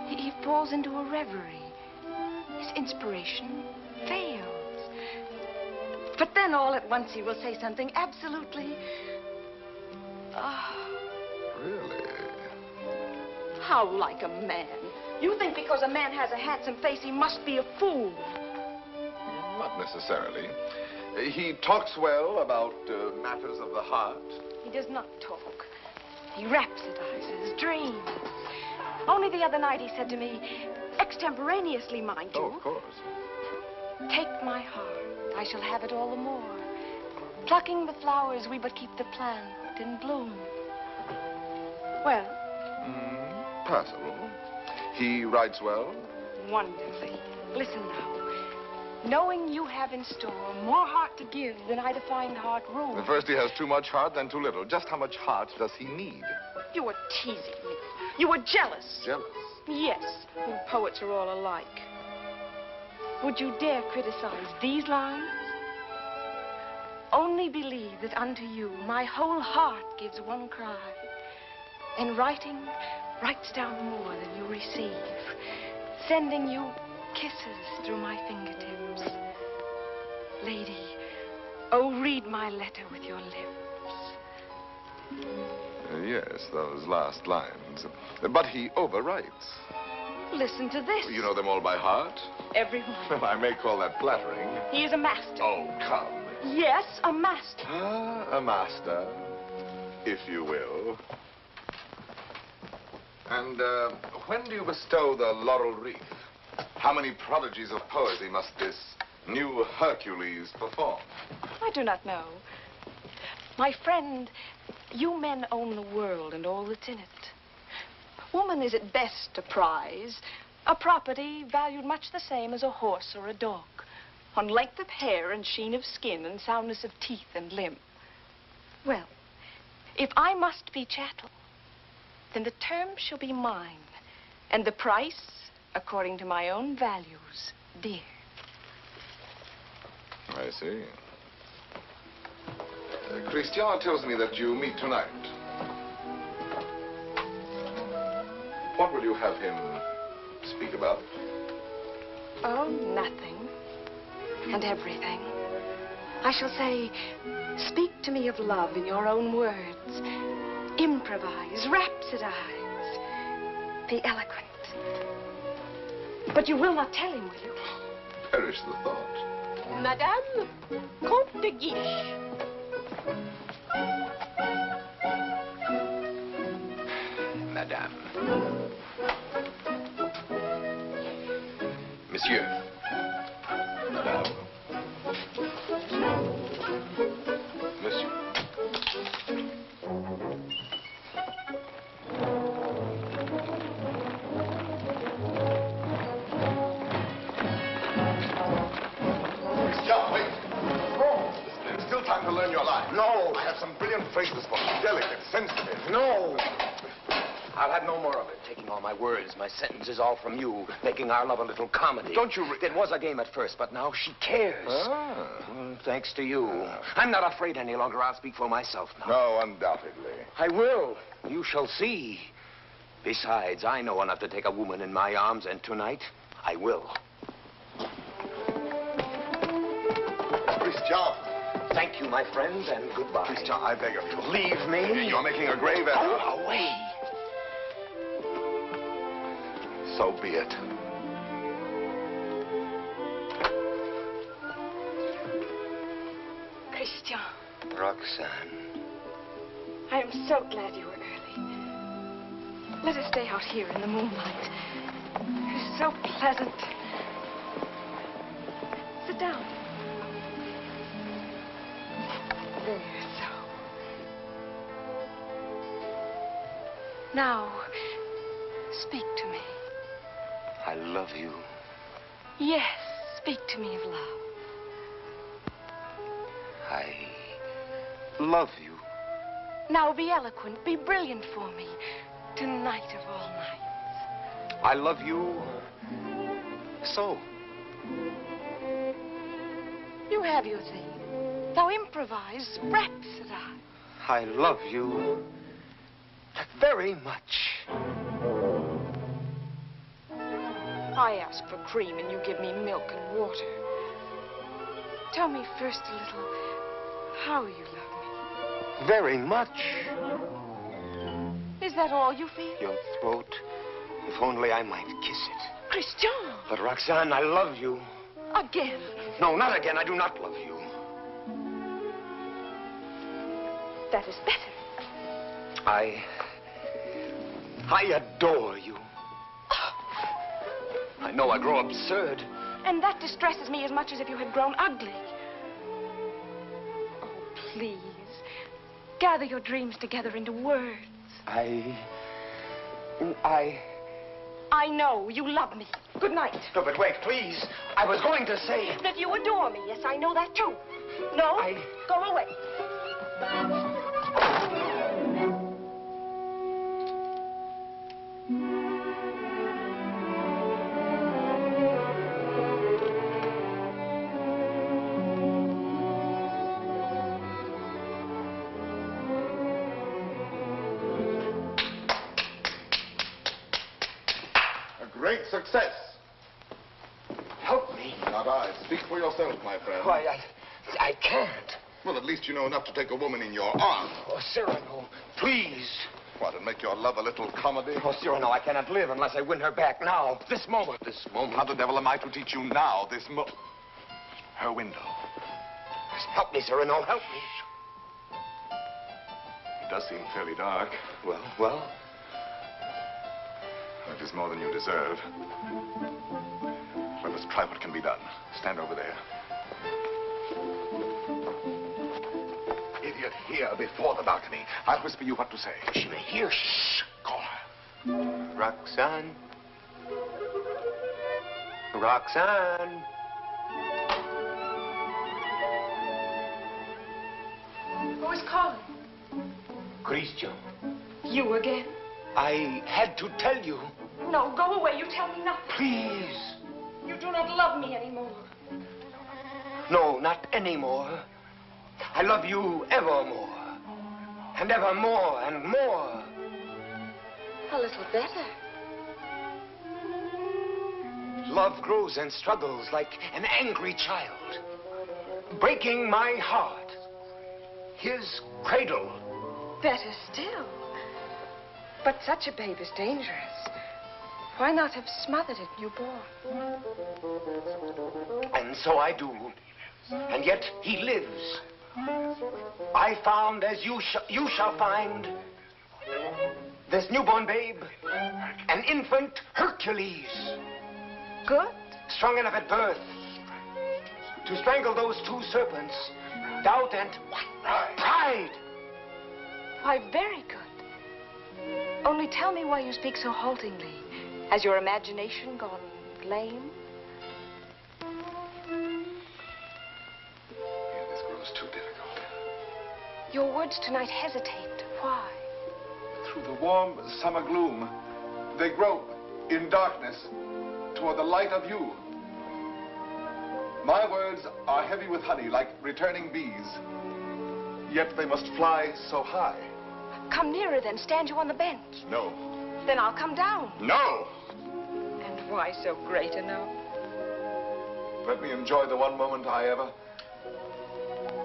he falls into a reverie. His inspiration fails. But then all at once he will say something absolutely... Really? How like a man. You think because a man has a handsome face, he must be a fool. Not necessarily. He talks well about matters of the heart. He does not talk. He rhapsodizes, dreams. Only the other night he said to me, Extemporaneously, mind you. Oh, of course. Take my heart, I shall have it all the more. Plucking the flowers, we but keep the plant in bloom. Well? Passable. He writes well? Wonderfully. Listen now. Knowing you have in store more heart to give than I to find heart room. First he has too much heart, then too little. Just how much heart does he need? You were teasing me. You were jealous. Jealous? Yes. Well, poets are all alike. Would you dare criticize these lines? Only believe that unto you my whole heart gives one cry. And writing writes down more than you receive, sending you kisses through my fingertips. Lady, oh, read my letter with your lips. Yes, those last lines. But he overwrites. Listen to this. You know them all by heart? Everyone. Well, I may call that flattering. He is a master. Oh, come. Yes, a master. Ah, a master, if you will. And when do you bestow the laurel wreath? How many prodigies of poesy must this new Hercules perform? I do not know. My friend, you men own the world and all that's in it. Woman is at best a prize, a property valued much the same as a horse or a dog, on length of hair and sheen of skin and soundness of teeth and limb. Well, if I must be chattel, then the term shall be mine, and the price according to my own values, dear. I see. Christian tells me that you meet tonight. What will you have him speak about? Oh, nothing. And everything. I shall say, speak to me of love in your own words. Improvise, rhapsodize. Be eloquent. But you will not tell him, will you? Perish the thought. Madame, Comte de Guiche. Madame. Monsieur. Madame. Monsieur. To learn your line. No, I have some brilliant phrases for you. Delicate, sensitive. No. I'll have no more of it. Taking all my words, my sentences, all from you. Making our love a little comedy. Don't you... It was a game at first, but now she cares. Thanks to you. I'm not afraid any longer. I'll speak for myself now. No, undoubtedly. I will. You shall see. Besides, I know enough to take a woman in my arms, and tonight, I will. Christian. Thank you, my friends, and goodbye. Christian, I beg of you. Leave me. You're making a grave error. Go away. So be it. Christian. Roxane. I am so glad you were early. Let us stay out here in the moonlight. It is so pleasant. Sit down. There, so. Now, speak to me. I love you. Yes, speak to me of love. I love you. Now be eloquent, be brilliant for me. Tonight of all nights. I love you so. You have your theme. Now improvise, rhapsodize. I love you very much. I ask for cream and you give me milk and water. Tell me first a little how you love me. Very much. Is that all you feel? Your throat. If only I might kiss it. Christian! But Roxane, I love you. Again. No, not again. I do not love you. That is better. I adore you. I know I grow absurd. And that distresses me as much as if you had grown ugly. Oh, please. Gather your dreams together into words. I know. You love me. Good night. No, but wait, please. I was going to say... That you adore me. Yes, I know that too. No? Go away. Great success. Help me. Not I. Speak for yourself, my friend. Why, I can't. Well, at least you know enough to take a woman in your arms. Oh, Cyrano, please. What, and make your love a little comedy? Oh, Cyrano, I cannot live unless I win her back now. This moment. This moment. How the devil am I to teach you now, her window? Help me, Cyrano, help me. It does seem fairly dark. Well? It is more than you deserve. Well, let's try what can be done. Stand over there. Idiot, here before the balcony. I'll whisper you what to say. She may hear. Shh. Call her. Roxane. Roxane. Who is calling? Christian. You again? I had to tell you. No, go away. You tell me nothing. Please. You do not love me anymore. No, not anymore. I love you evermore. And evermore and more. A little better. Love grows and struggles like an angry child, breaking my heart. His cradle. Better still. But such a babe is dangerous. Why not have smothered it newborn? And so I do. And yet he lives. I found, as you shall find, this newborn babe, an infant Hercules. Good. Strong enough at birth to strangle those two serpents, doubt and pride. Why, very good. Only tell me why you speak so haltingly. Has your imagination gone lame? This grows too difficult. Your words tonight hesitate. Why? Through the warm summer gloom, they grope in darkness toward the light of you. My words are heavy with honey, like returning bees. Yet they must fly so high. Come nearer then. Stand you on the bench. No. Then I'll come down. No! And why so great a no? Let me enjoy the one moment I ever...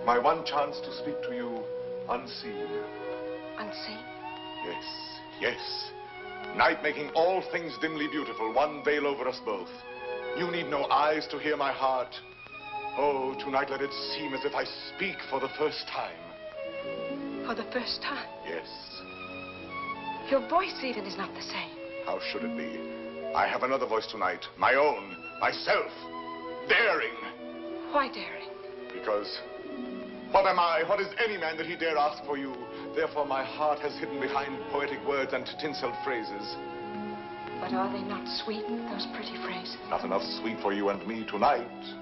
My one chance to speak to you unseen. Unseen? Yes, yes. Night making all things dimly beautiful, one veil over us both. You need no eyes to hear my heart. Oh, tonight let it seem as if I speak for the first time. For the first time? Yes. Your voice even is not the same. How should it be? I have another voice tonight, my own, myself, daring. Why daring? Because what am I, what is any man that he dare ask for you? Therefore my heart has hidden behind poetic words and tinseled phrases. But are they not sweet, those pretty phrases? Not enough sweet for you and me tonight.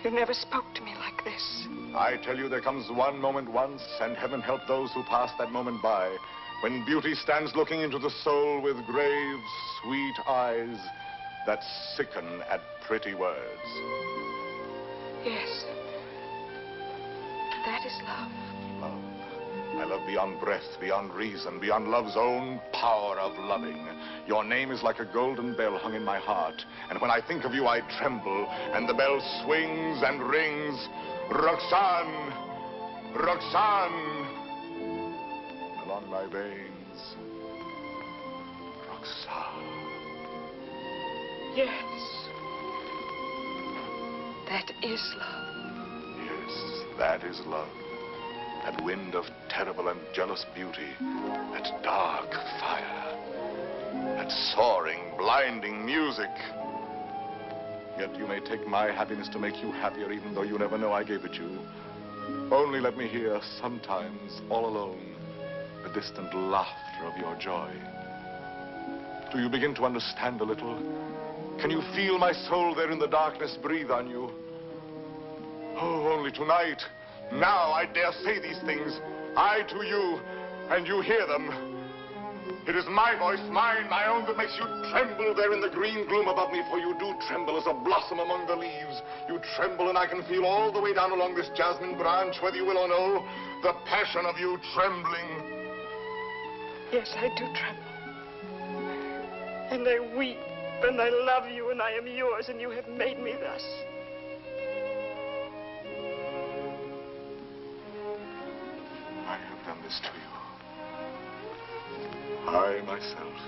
You never spoke to me like this. I tell you, there comes one moment once, and heaven help those who pass that moment by, when beauty stands looking into the soul with grave, sweet eyes that sicken at pretty words. Yes. That is love. Love. I love beyond breath, beyond reason, beyond love's own power of loving. Your name is like a golden bell hung in my heart. And when I think of you, I tremble, and the bell swings and rings. Roxane! Roxane! Along my veins. Roxane. Yes. That is love. Yes, that is love. That wind of terrible and jealous beauty. That dark fire. that soaring, blinding music. Yet you may take my happiness to make you happier, even though you never know I gave it you. Only let me hear, sometimes, all alone, the distant laughter of your joy. Do you begin to understand a little? Can you feel my soul there in the darkness breathe on you? Oh, only tonight, now I dare say these things, I to you, and you hear them. It is my voice, mine, my own, that makes you tremble there in the green gloom above me, for you do tremble as a blossom among the leaves. You tremble, and I can feel all the way down along this jasmine branch, whether you will or no, the passion of you trembling. Yes, I do tremble. And I weep, and I love you, and I am yours, and you have made me thus. I have done this to you. I, myself.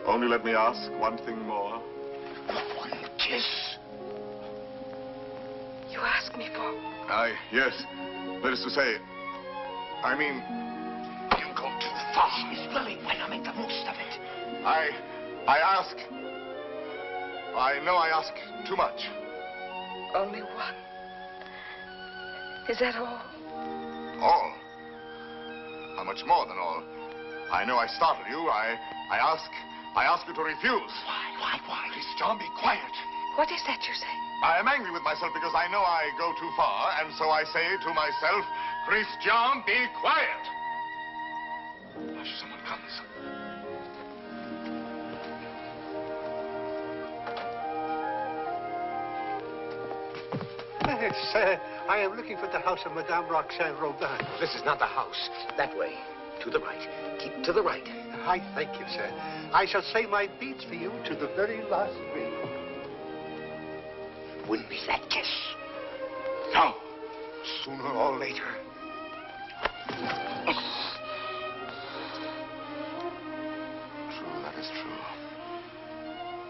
Only let me ask one thing more. One kiss. You ask me for? Yes. That is to say, I mean... You go too far. She's willing. Why not make the most of it? I ask... I know I ask too much. Only one. Is that all? All? How much more than all? I know I startled you. I ask you to refuse. Why? Please, John, be quiet. What is that you say? I am angry with myself because I know I go too far, and so I say to myself, Christian, be quiet. Hush, someone comes. Yes, I am looking for the house of Madame Roxane Robin. This is not the house. That way. To the right. Keep to the right. I thank you, sir. I shall say my beads for you to the very last ring. Win me that kiss. Now. Sooner or later. True, that is true.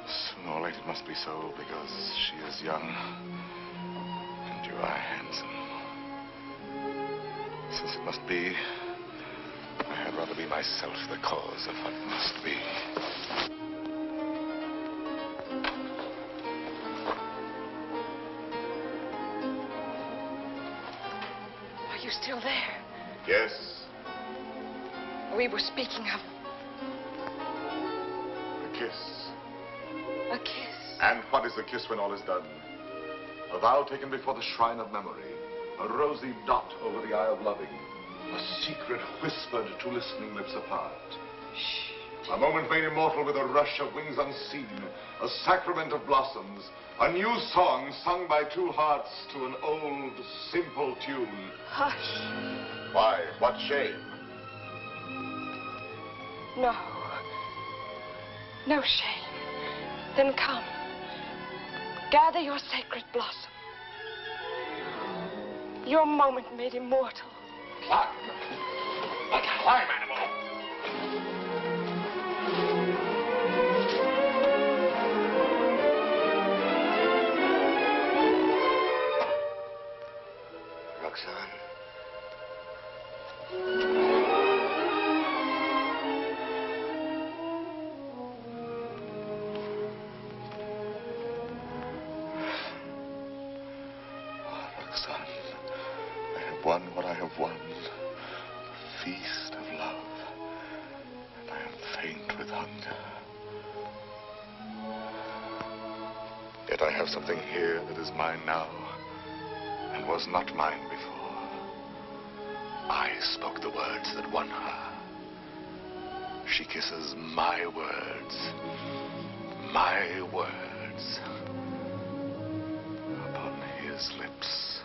Sooner or later it must be so, because she is young. And you are handsome. Since it must be, I had rather be myself the cause of what must be. Are you still there? Yes. We were speaking of A kiss. a kiss. And what is a kiss when all is done? A vow taken before the shrine of memory. A rosy dot over the eye of loving. A secret whispered to listening lips apart. A moment made immortal with a rush of wings unseen. A sacrament of blossoms. A new song sung by two hearts to an old, simple tune. Hush. Why? What shame? No. No shame. Then come. Gather your sacred blossom. Your moment made immortal. Climb. Like a climb animal. Roxane. Roxane, I have won what I have won. The feast of love. And I am faint with hunger. Yet I have something here that is mine now, and was not mine before. I spoke the words that won her. She kisses my words. My words. Upon his lips.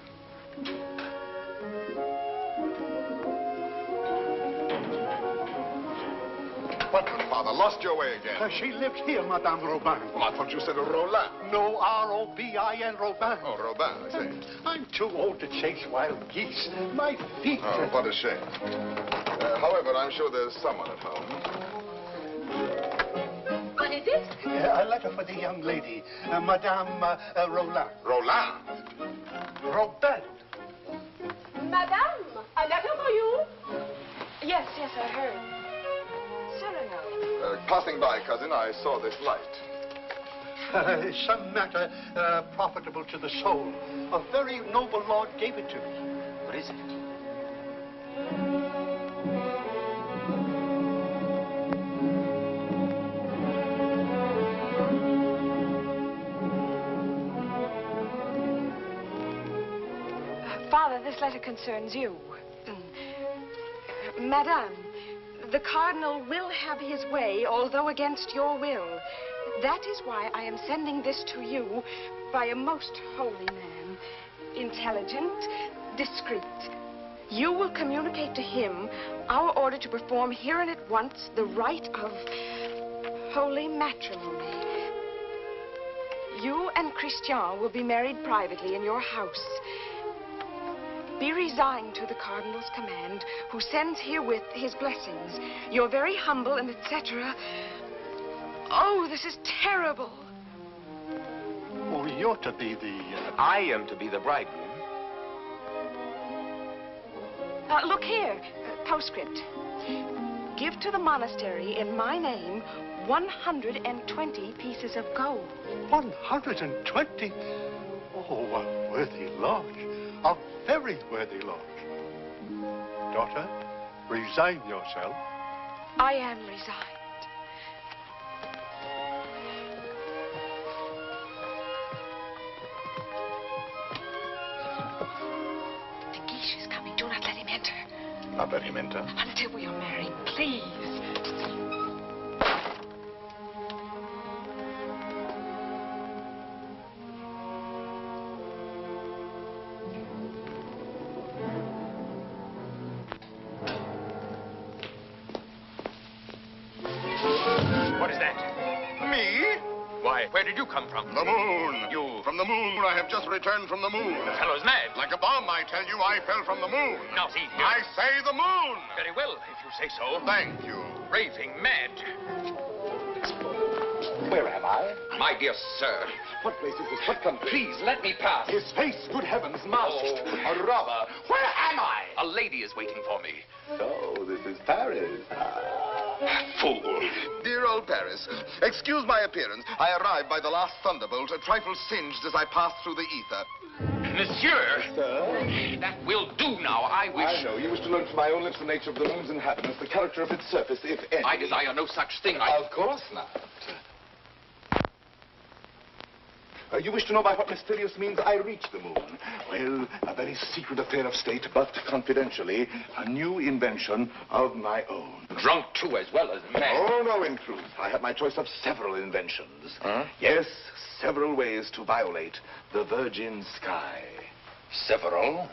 What, Father? Lost your way again? She lives here, Madame Robin. Well, I thought you said Roland. No, R-O-B-I-N, Robin. Oh, Robin, I say. I'm too old to chase wild geese. My feet... Oh, what a shame. However, I'm sure there's someone at home. What is it? A letter for the young lady, Madame Roland. Roland? Robin. Madame, a letter for you. Yes, I heard. Cyrano. Passing by, cousin, I saw this light. Some matter profitable to the soul. A very noble lord gave it to me. What is it? Father, this letter concerns you. Madame, the Cardinal will have his way, although against your will. That is why I am sending this to you by a most holy man. Intelligent, discreet. You will communicate to him our order to perform here and at once the rite of holy matrimony. You and Christian will be married privately in your house. Be resigned to the Cardinal's command, who sends herewith his blessings. You're very humble and etc. Oh, this is terrible. Oh, you're to be the... I am to be the bridegroom. Look here, postscript. Give to the monastery in my name 120 pieces of gold. 120? Oh, a worthy lodge. A very worthy lodge. Daughter, resign yourself. I am resigned. The Guiche is coming. Do not let him enter. Not let him enter? Until we are married, please. Where did you come from? The moon. You... From the moon. I have just returned from the moon. The fellow's mad. Like a bomb, I tell you, I fell from the moon. Now, see here. I say the moon. Very well, if you say so. Thank you. Raving mad. Where am I? My dear sir. What place is this? What country? Please, let me pass. His face, good heavens, masked. Oh. A robber. Where am I? A lady is waiting for me. So, this is Paris. Fool. Dear old Paris, excuse my appearance. I arrived by the last thunderbolt, a trifle singed as I passed through the ether. Monsieur! Sir? That will do now. I wish... I know. You wish to learn from my own lips the nature of the moon's inhabitants, the character of its surface, if any. I desire no such thing. Of course not. You wish to know by what mysterious means I reached the moon? Well, a very secret affair of state, but confidentially, a new invention of my own. Drunk, too, as well as mad. Oh, no, in truth. I have my choice of several inventions. Huh? Yes, several ways to violate the virgin sky. Several?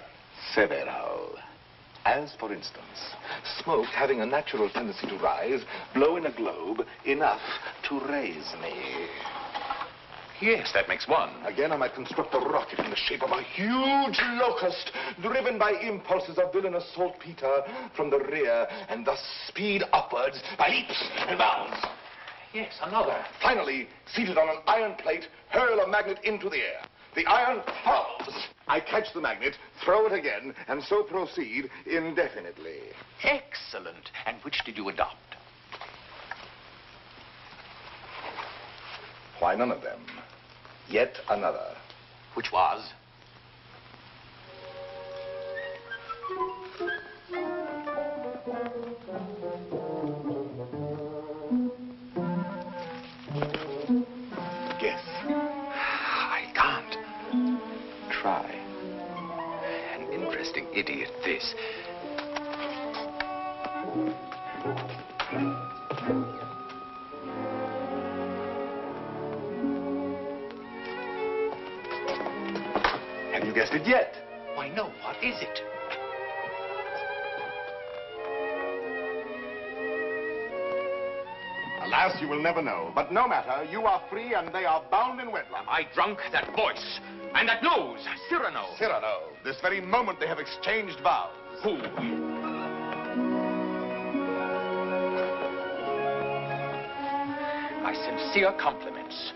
Several. As, for instance, smoke having a natural tendency to rise, blow in a globe enough to raise me. Yes, that makes one. Again, I might construct a rocket in the shape of a huge locust, driven by impulses of villainous saltpeter from the rear, and thus speed upwards by leaps and bounds. Yes, another. Finally, seated on an iron plate, hurl a magnet into the air. The iron falls. I catch the magnet, throw it again, and so proceed indefinitely. Excellent. And which did you adopt? Why, none of them. Yet another. Which was? Guess. I can't. Try. An interesting idiot, this. Guessed it yet? Why, no. What is it? Alas, you will never know. But no matter. You are free, and they are bound in wedlock. Am I drunk? That voice. And that nose. Cyrano. Cyrano. This very moment they have exchanged vows. Who? My sincere compliments.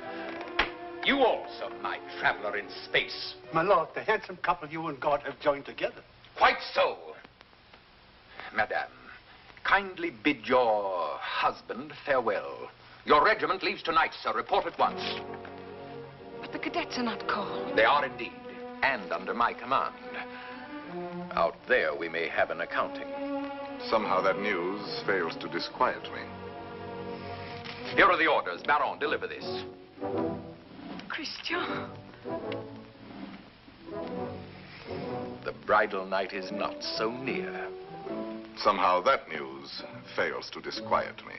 You also, my traveler in space. My lord, the handsome couple you and God have joined together. Quite so. Madame, kindly bid your husband farewell. Your regiment leaves tonight, sir. Report at once. But the cadets are not called. They are indeed, and under my command. Out there, we may have an accounting. Somehow that news fails to disquiet me. Here are the orders. Baron, deliver this. Christian. The bridal night is not so near. Somehow that news fails to disquiet me.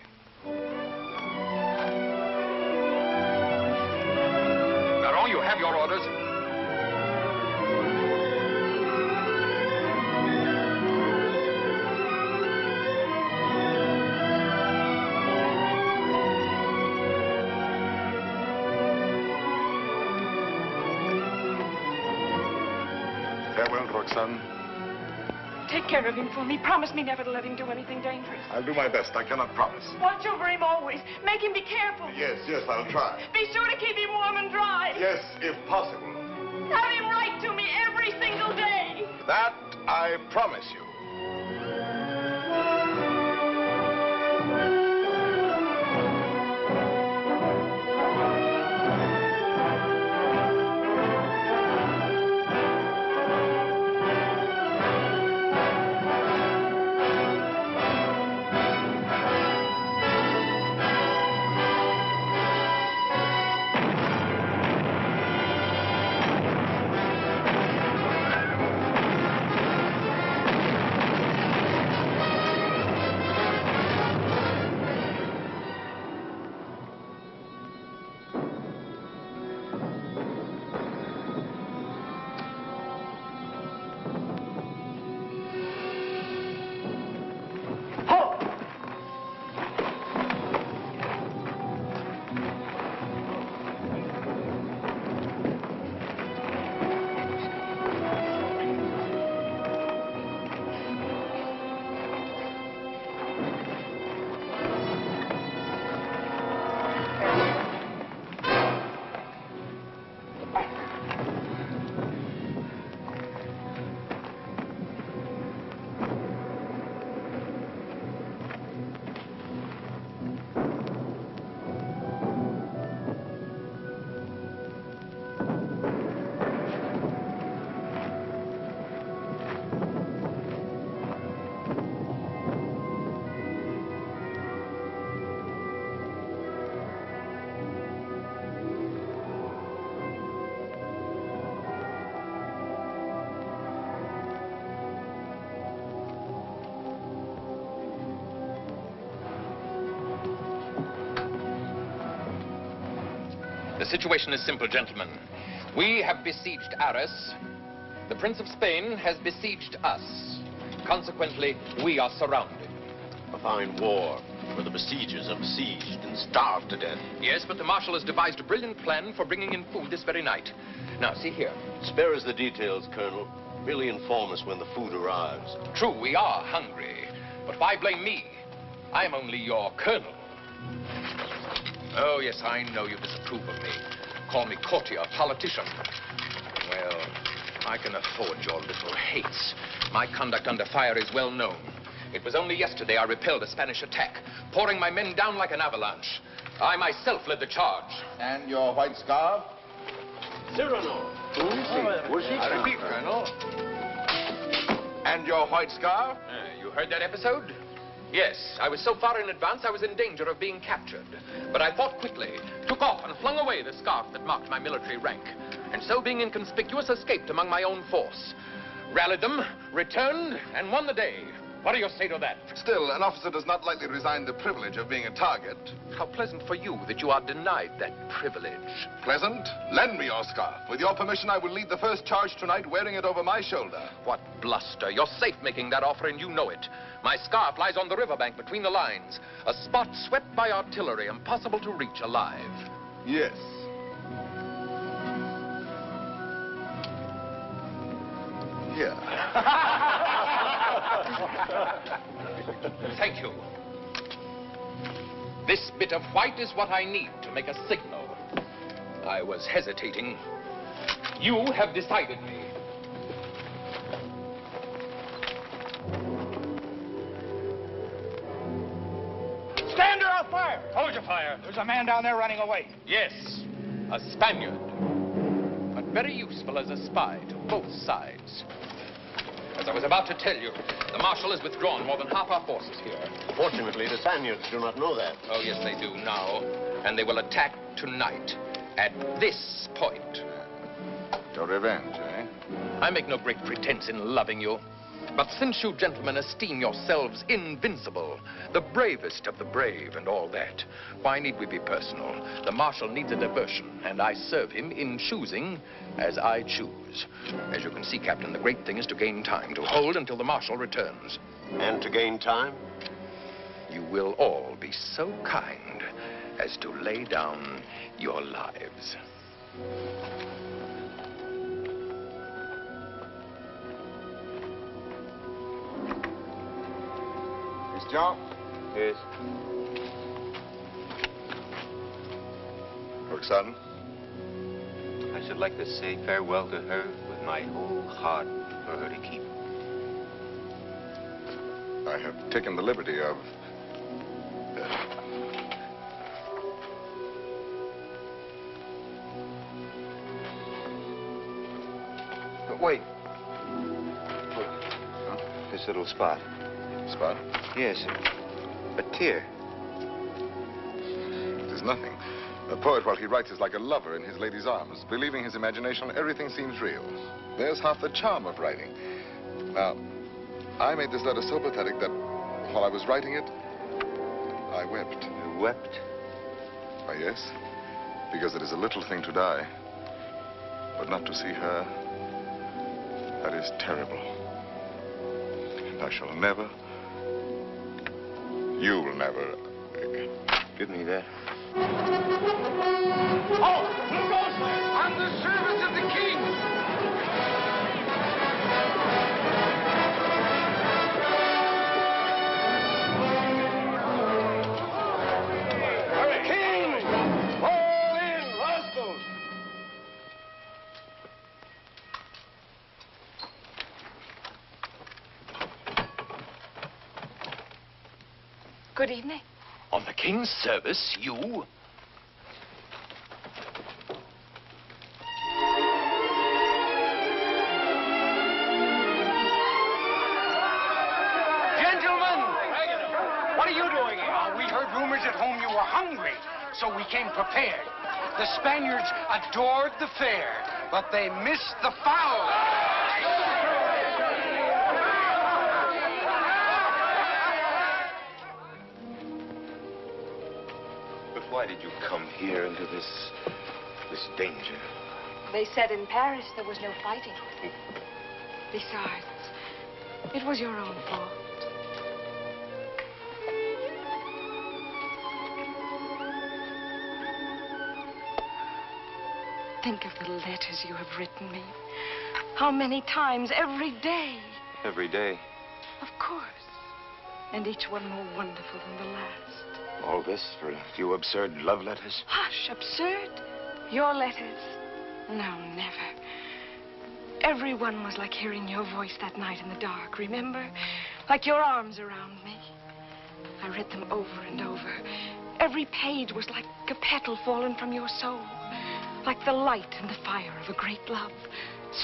Baron, you have your orders. Farewell, Roxane. Take care of him for me. Promise me never to let him do anything dangerous. I'll do my best. I cannot promise. Watch over him always. Make him be careful. Yes, I'll try. Be sure to keep him warm and dry. Yes, if possible. Have him write to me every single day. That I promise you. The situation is simple, gentlemen. We have besieged Arras. The Prince of Spain has besieged us. Consequently, we are surrounded. A fine war, where the besiegers are besieged and starved to death. Yes, but the Marshal has devised a brilliant plan for bringing in food this very night. Now, see here. Spare us the details, Colonel. Merely inform us when the food arrives. True, we are hungry. But why blame me? I am only your colonel. Oh, yes, I know you disapprove of me. Call me courtier, politician. Well, I can afford your little hates. My conduct under fire is well known. It was only yesterday I repelled a Spanish attack, pouring my men down like an avalanche. I myself led the charge. And your white scarf? CYRANO. I repeat, Colonel. And your white scarf? You heard that episode? Yes, I was so far in advance I was in danger of being captured. But I thought quickly, took off and flung away the scarf that marked my military rank, and so being inconspicuous, escaped among my own force. Rallied them, returned, and won the day. What do you say to that? Still, an officer does not lightly resign the privilege of being a target. How pleasant for you that you are denied that privilege. Pleasant? Lend me your scarf. With your permission, I will lead the first charge tonight wearing it over my shoulder. What bluster. You're safe making that offer, and you know it. My scarf lies on the riverbank between the lines, a spot swept by artillery, impossible to reach alive. Yes. Here. Thank you. This bit of white is what I need to make a signal. I was hesitating. You have decided me. Hold your fire. There's a man down there running away. Yes, a Spaniard. But very useful as a spy to both sides. As I was about to tell you, the Marshal has withdrawn more than half our forces here. Fortunately, the Spaniards do not know that. Oh, yes, they do now. And they will attack tonight at this point. Your revenge, eh? I make no great pretense in loving you. But since you gentlemen esteem yourselves invincible, the bravest of the brave and all that, why need we be personal? The Marshal needs a diversion, and I serve him in choosing as I choose. As you can see, Captain, the great thing is to gain time, to hold until the Marshal returns. And to gain time? You will all be so kind as to lay down your lives. John? Yes. Roxane? I should like to say farewell to her with my whole heart for her to keep. I have taken the liberty of... But wait. This little spot. Spot? Yes, a tear. It is nothing. A poet, while he writes, is like a lover in his lady's arms. Believing his imagination, everything seems real. There's half the charm of writing. Now, I made this letter so pathetic that while I was writing it, I wept. You wept? Why, yes. Because it is a little thing to die. But not to see her, that is terrible. And I shall never... You will never... Give me that. Oh, who goes there? On the service of the king! King! Fall in, rascals! Good evening. On the king's service, you? Gentlemen! What are you doing here? We heard rumors at home you were hungry, so we came prepared. The Spaniards adored the fair, but they missed the fowl. Why did you come here into this danger? They said in Paris there was no fighting. Besides, it was your own fault. Think of the letters you have written me. How many times every day? Every day. Of course. And each one more wonderful than the last. All this for a few absurd love letters? Hush, absurd? Your letters? No, never. Everyone was like hearing your voice that night in the dark, remember? Like your arms around me. I read them over and over. Every page was like a petal fallen from your soul. Like the light and the fire of a great love.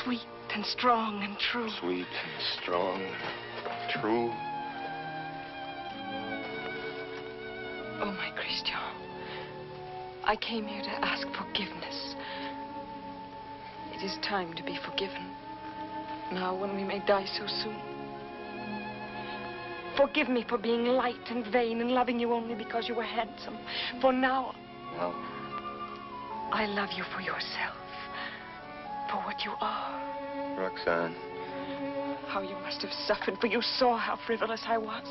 Sweet and strong and true. Sweet and strong, true. Oh, my Christian, I came here to ask forgiveness. It is time to be forgiven. Now, when we may die so soon. Forgive me for being light and vain and loving you only because you were handsome. For now, No. I love you for yourself. For what you are. Roxane. How you must have suffered, for you saw how frivolous I was.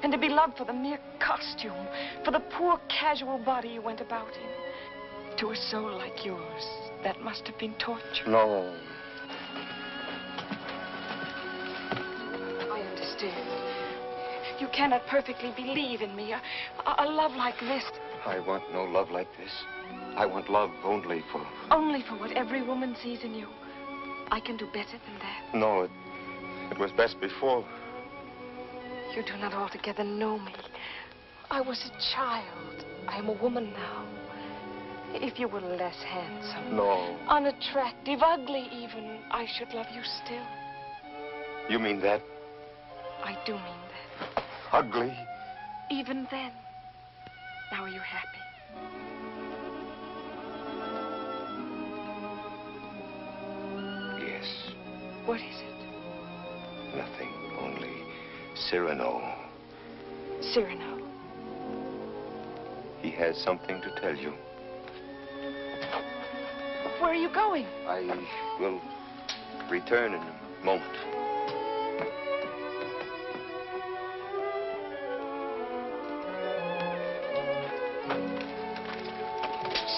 And to be loved for the mere costume, for the poor casual body you went about in. To a soul like yours, that must have been torture. No. I understand. You cannot perfectly believe in me. A love like this. I want no love like this. I want love only for... Only for what every woman sees in you. I can do better than that. No, it was best before. You do not altogether know me. I was a child. I am a woman now. If you were less handsome, No. unattractive, ugly even, I should love you still. You mean that? I do mean that. Ugly? Even then. Now are you happy? Yes. What is it? Nothing. Only Cyrano. Cyrano. He has something to tell you. Where are you going? I will return in a moment.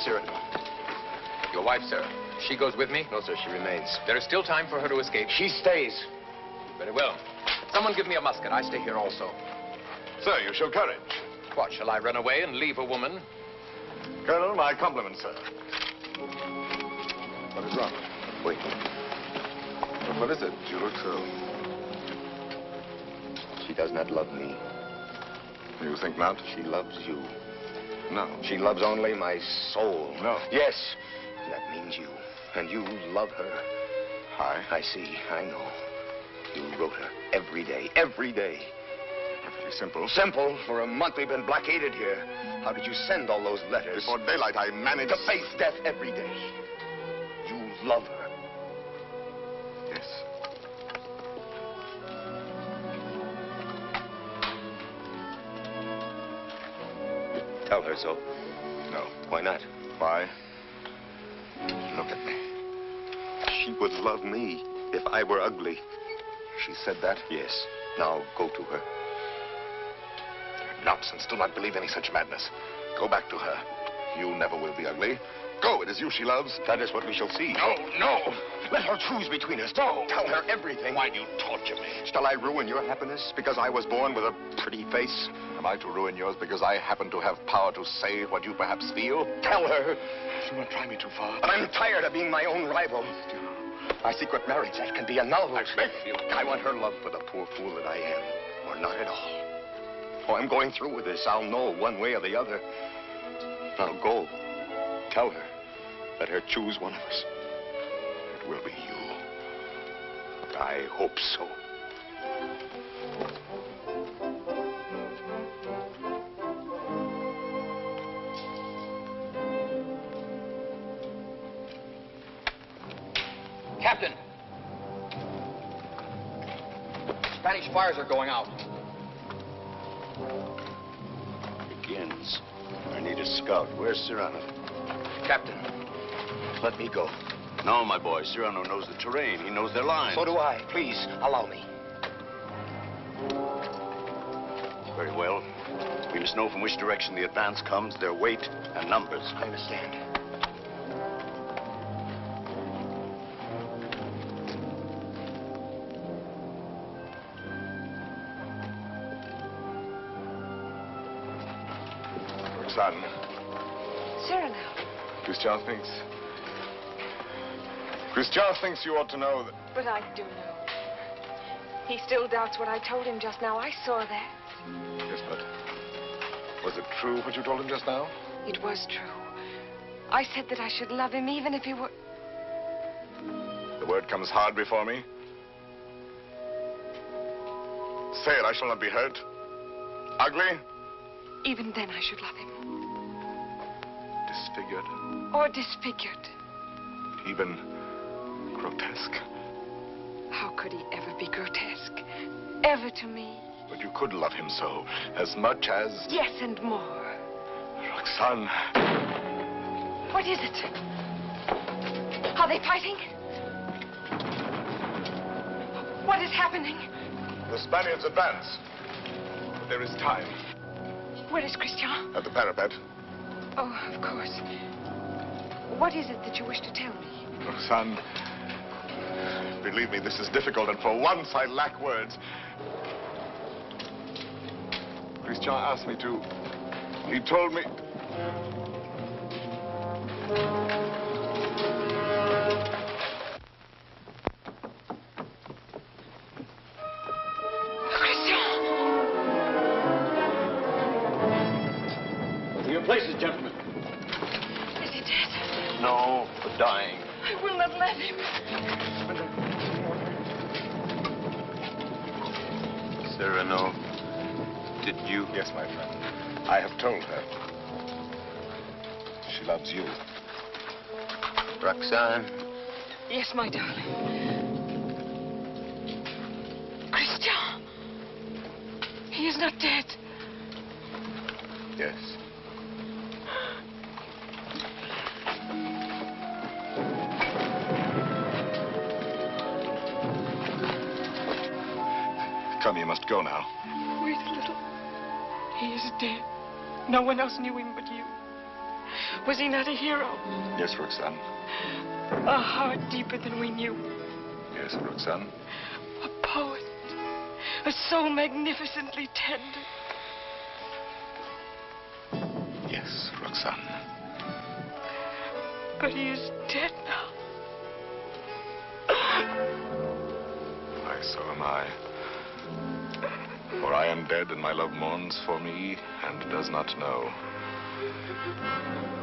Cyrano. Your wife, sir. She goes with me? No, sir, she remains. There is still time for her to escape. She stays. Very well. Someone give me a musket. I stay here also. Sir, you show courage. What, shall I run away and leave a woman? Colonel, my compliments, sir. What is wrong? Wait. What is it? You look so... She does not love me. You think not? She loves you. No. She loves only my soul. No. Yes. That means you. And you love her. I I see. I know. You wrote her every day. Every day. Perfectly simple. Simple. For a month we've been blockaded here. How did you send all those letters? Before daylight, I managed... To face death every day. You love her. Yes. Tell her so. No. Why not? Why? Look at me. She would love me if I were ugly. She said that? Yes. Now go to her. Nonsense. Do not believe any such madness. Go back to her. You never will be ugly. Go. It is you she loves. That is what we shall see. No, no. Let her choose between us. No. Tell her everything. Why do you torture me? Shall I ruin your happiness because I was born with a pretty face? Am I to ruin yours because I happen to have power to say what you perhaps feel? Tell her. Do not try me too far. But I'm tired of being my own rival. Our secret marriage, that can be annulled. I beg you. I want her love for the poor fool that I am, or not at all. Oh, I'm going through with this. I'll know one way or the other. Now go. Tell her. Let her choose one of us. It will be you. I hope so. Captain! Spanish fires are going out. Begins. I need a scout. Where's Cyrano? Captain, let me go. No, my boy. Cyrano knows the terrain. He knows their lines. So do I. Please, allow me. Very well. We must know from which direction the advance comes, their weight and numbers. I understand. Roxane. Cyrano. Christian thinks you ought to know that... But I do know. He still doubts what I told him just now. I saw that. Yes, but... Was it true what you told him just now? It was true. I said that I should love him even if he were... The word comes hard before me. Say it, I shall not be hurt. Ugly? Even then I should love him. Disfigured? Or disfigured. Even grotesque? How could he ever be grotesque? Ever to me? But you could love him so, as much as... Yes, and more. Roxane. What is it? Are they fighting? What is happening? The Spaniards advance. But there is time. Where is Christian? At the parapet. Oh, of course. What is it that you wish to tell me? Roxane, believe me, this is difficult, and for once I lack words. Christian asked me to... He told me... To your places. Cyrano, did you? Yes, my friend. I have told her. She loves you. Roxane? Yes, my darling. Christian! He is not dead. Yes. Come, you must go now. Wait a little. He is dead. No one else knew him but you. Was he not a hero? Yes, Roxane. A heart deeper than we knew. Yes, Roxane. A poet. A soul magnificently tender. Yes, Roxane. But he is dead now. Why, so am I. For I am dead, and my love mourns for me, and does not know.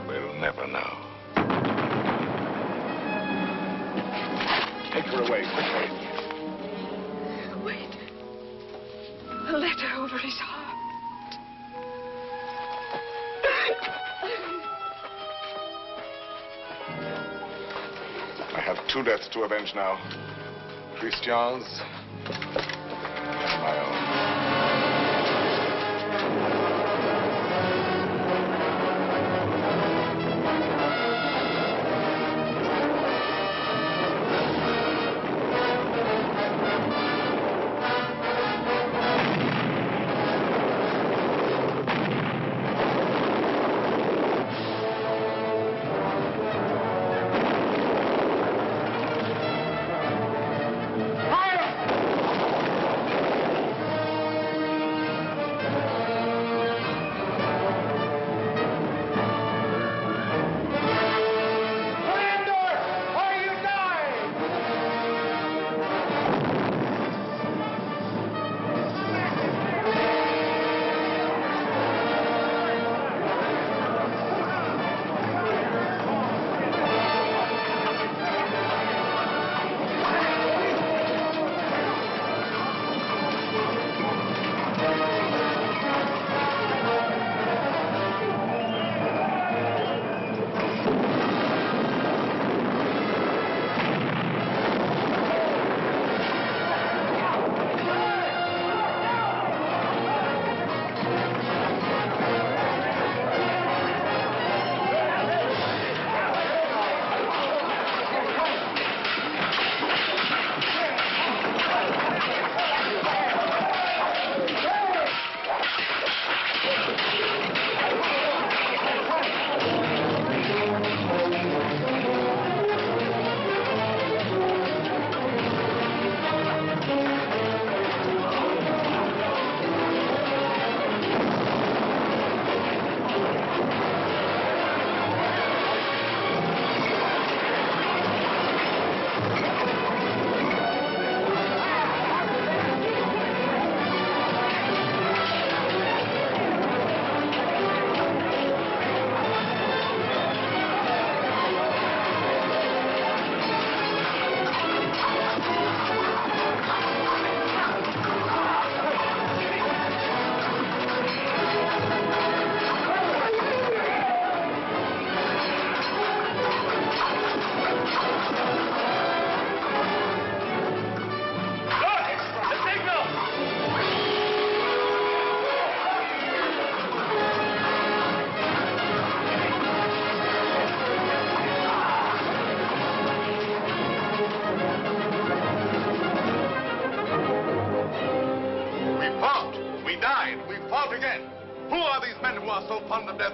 Will never know. Take her away, quickly. Wait. A letter over his heart. I have 2 deaths to avenge now. Christian's and my own.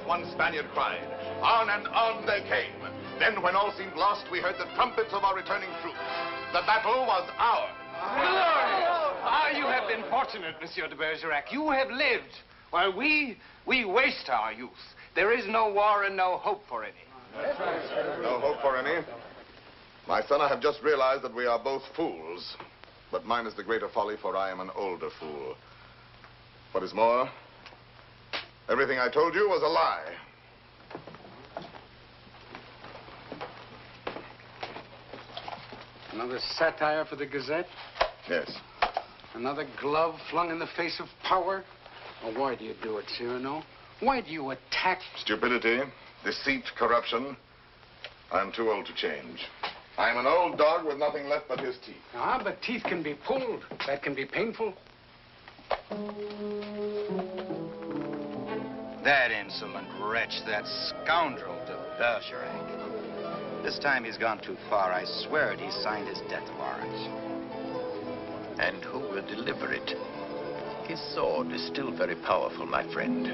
One Spaniard cried. On and on they came. Then, when all seemed lost, we heard the trumpets of our returning troops. The battle was ours. You have been fortunate, Monsieur de Bergerac. You have lived, while we waste our youth. There is no war and no hope for any. No hope for any. My son, I have just realized that we are both fools. But mine is the greater folly, for I am an older fool. What is more, everything I told you was a lie. Another satire for the Gazette? Yes. Another glove flung in the face of power? Well, why do you do it, Cyrano? Why do you attack? Stupidity, deceit, corruption. I'm too old to change. I'm an old dog with nothing left but his teeth. Ah, but teeth can be pulled. That can be painful. That insolent wretch, that scoundrel de Bergerac. This time he's gone too far. I swear it, he signed his death warrant. And who will deliver it? His sword is still very powerful, my friend.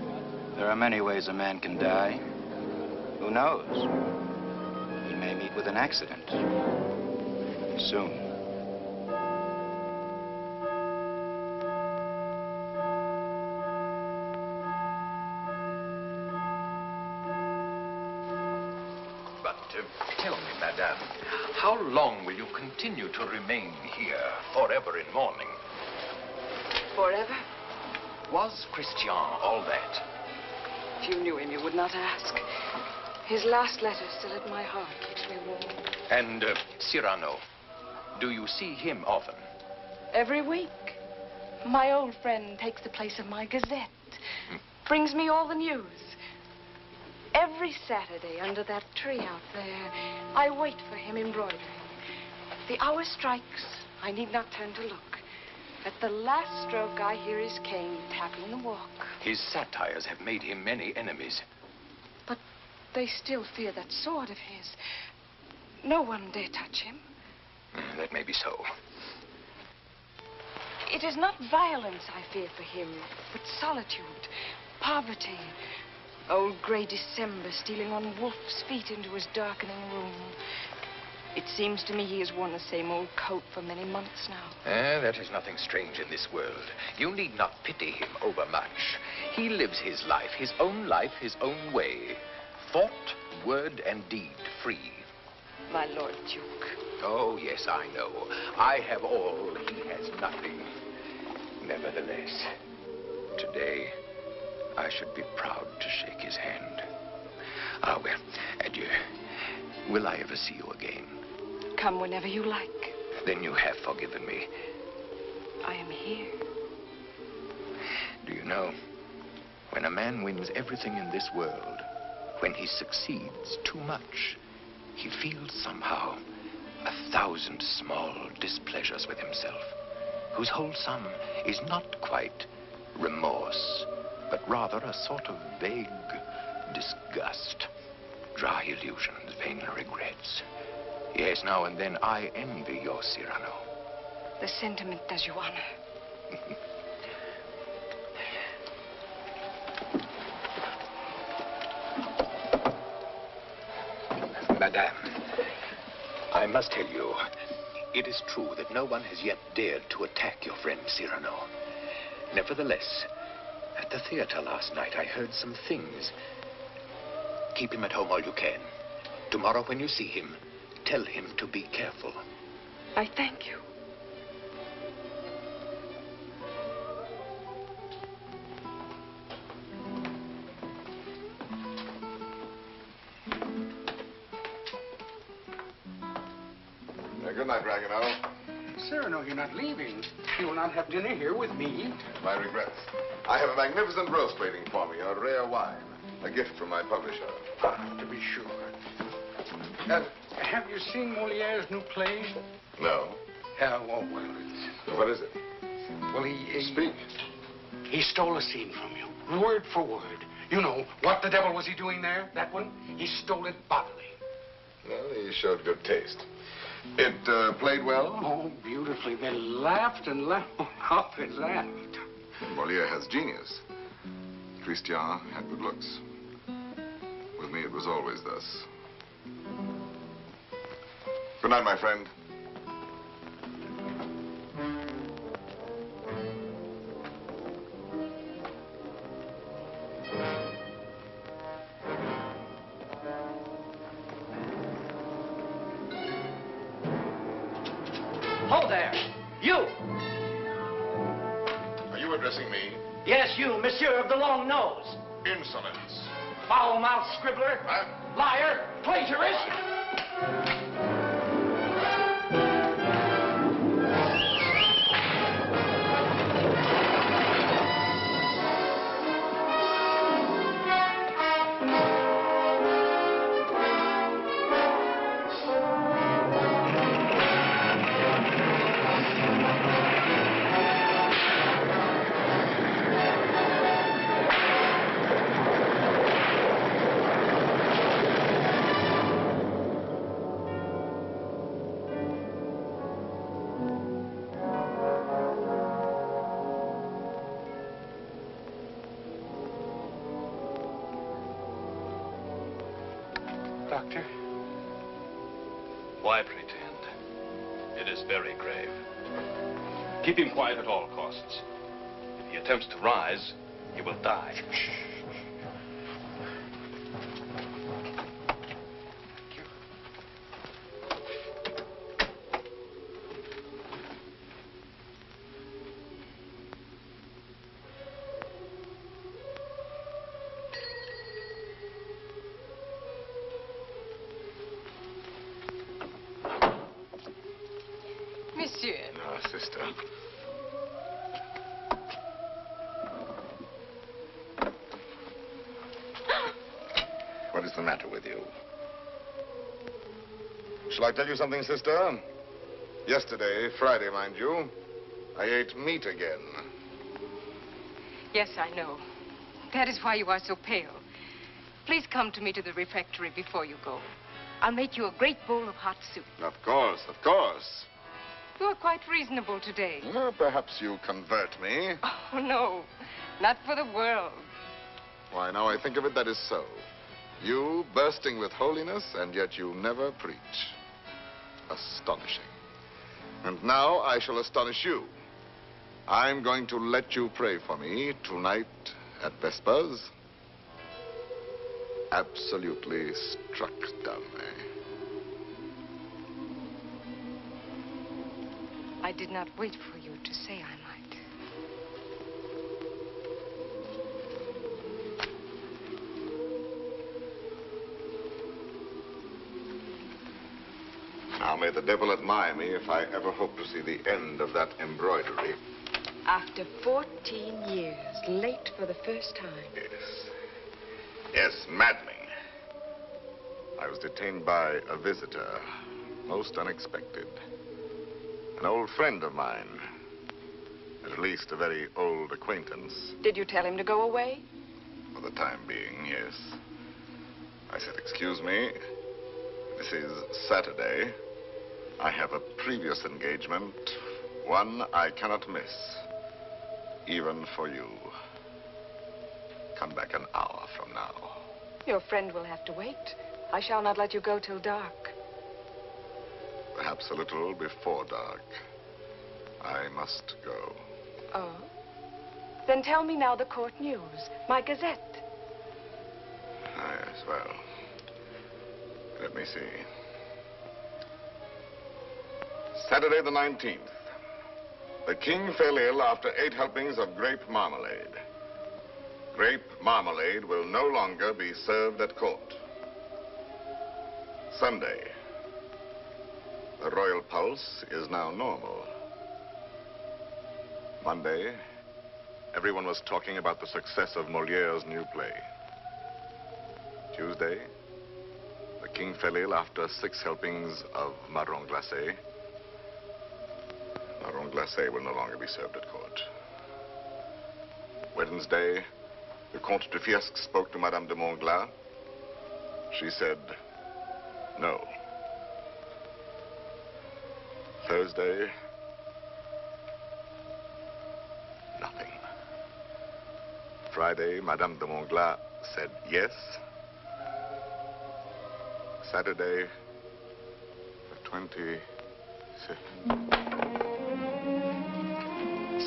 There are many ways a man can die. Who knows? He may meet with an accident. Soon. Tell me, madame, how long will you continue to remain here, forever in mourning? Forever? Was Christian all that? If you knew him, you would not ask. His last letter still at my heart keeps me warm. And Cyrano, do you see him often? Every week. My old friend takes the place of my Gazette. Brings me all the news. Every Saturday under that tree out there, I wait for him embroidering. The hour strikes. I need not turn to look. At the last stroke, I hear his cane tapping the walk. His satires have made him many enemies. But they still fear that sword of his. No one dare touch him. That may be so. It is not violence I fear for him, but solitude, poverty. Old gray December stealing on wolf's feet into his darkening room. It seems to me he has worn the same old coat for many months now. That is nothing strange in this world. You need not pity him overmuch. He lives his life, his own way. Thought, word, and deed free. My Lord Duke. Oh, yes, I know. I have all, he has nothing. Nevertheless, today, I should be proud to shake his hand. Ah, well, adieu. Will I ever see you again? Come whenever you like. Then you have forgiven me. I am here. Do you know, when a man wins everything in this world, when he succeeds too much, he feels somehow 1,000 small displeasures with himself, whose whole sum is not quite remorse, but rather a sort of vague disgust. Dry illusions, vain regrets. Yes, now and then I envy your Cyrano. The sentiment does you honor. Madame, I must tell you, it is true that no one has yet dared to attack your friend Cyrano. Nevertheless, at the theater last night, I heard some things. Keep him at home all you can. Tomorrow, when you see him, tell him to be careful. I thank you. Good night, Ragueneau. Cyrano, you're not leaving. You will not have dinner here with me. My regrets. I have a magnificent roast waiting for me, a rare wine. A gift from my publisher. To be sure. Have you seen Moliere's new play? No. Oh, well, it's... What is it? Well, he... Speak. He stole a scene from you, word for word. You know, what the devil was he doing there? That one? He stole it bodily. Well, he showed good taste. It played well? Oh, beautifully. They laughed and laughed. How they laughed. Moliere has genius. Christian had good looks. With me, it was always thus. Good night, my friend. Hold there! You! Are you addressing me? Yes, you, monsieur of the long nose. Insolence. Foul-mouthed scribbler. Liar. Plagiarist. Doctor? Why pretend? It is very grave. Keep him quiet at all costs. If he attempts to rise, he will die. Monsieur. No, sister. What is the matter with you? Shall I tell you something, sister? Yesterday, Friday, mind you, I ate meat again. Yes, I know. That is why you are so pale. Please come to me to the refectory before you go. I'll make you a great bowl of hot soup. Of course, of course. You are quite reasonable today. Well, perhaps you convert me. Oh, no. Not for the world. Why, now I think of it, that is so. You bursting with holiness, and yet you never preach. Astonishing. And now I shall astonish you. I'm going to let you pray for me tonight at Vespers. Absolutely struck dumb, eh? I did not wait for you to say I might. Now may the devil admire me if I ever hope to see the end of that embroidery. After 14 years, late for the first time. Yes, maddening. I was detained by a visitor, most unexpected. An old friend of mine. At least a very old acquaintance. Did you tell him to go away? For the time being, yes. I said, excuse me, this is Saturday. I have a previous engagement, one I cannot miss, even for you. Come back an hour from now. Your friend will have to wait. I shall not let you go till dark. Perhaps a little before dark. I must go. Oh? Then tell me now the court news, my gazette. Ah, yes, well, let me see. Saturday the 19th. The king fell ill after 8 helpings of grape marmalade. Grape marmalade will no longer be served at court. Sunday. The royal pulse is now normal. Monday, everyone was talking about the success of Moliere's new play. Tuesday, the king fell ill after 6 helpings of marron glacé. Marron glacé will no longer be served at court. Wednesday, the Comte de Fiesque spoke to Madame de Montglat. She said, no. Thursday, nothing. Friday, Madame de Montglat said yes. Saturday, the 25th.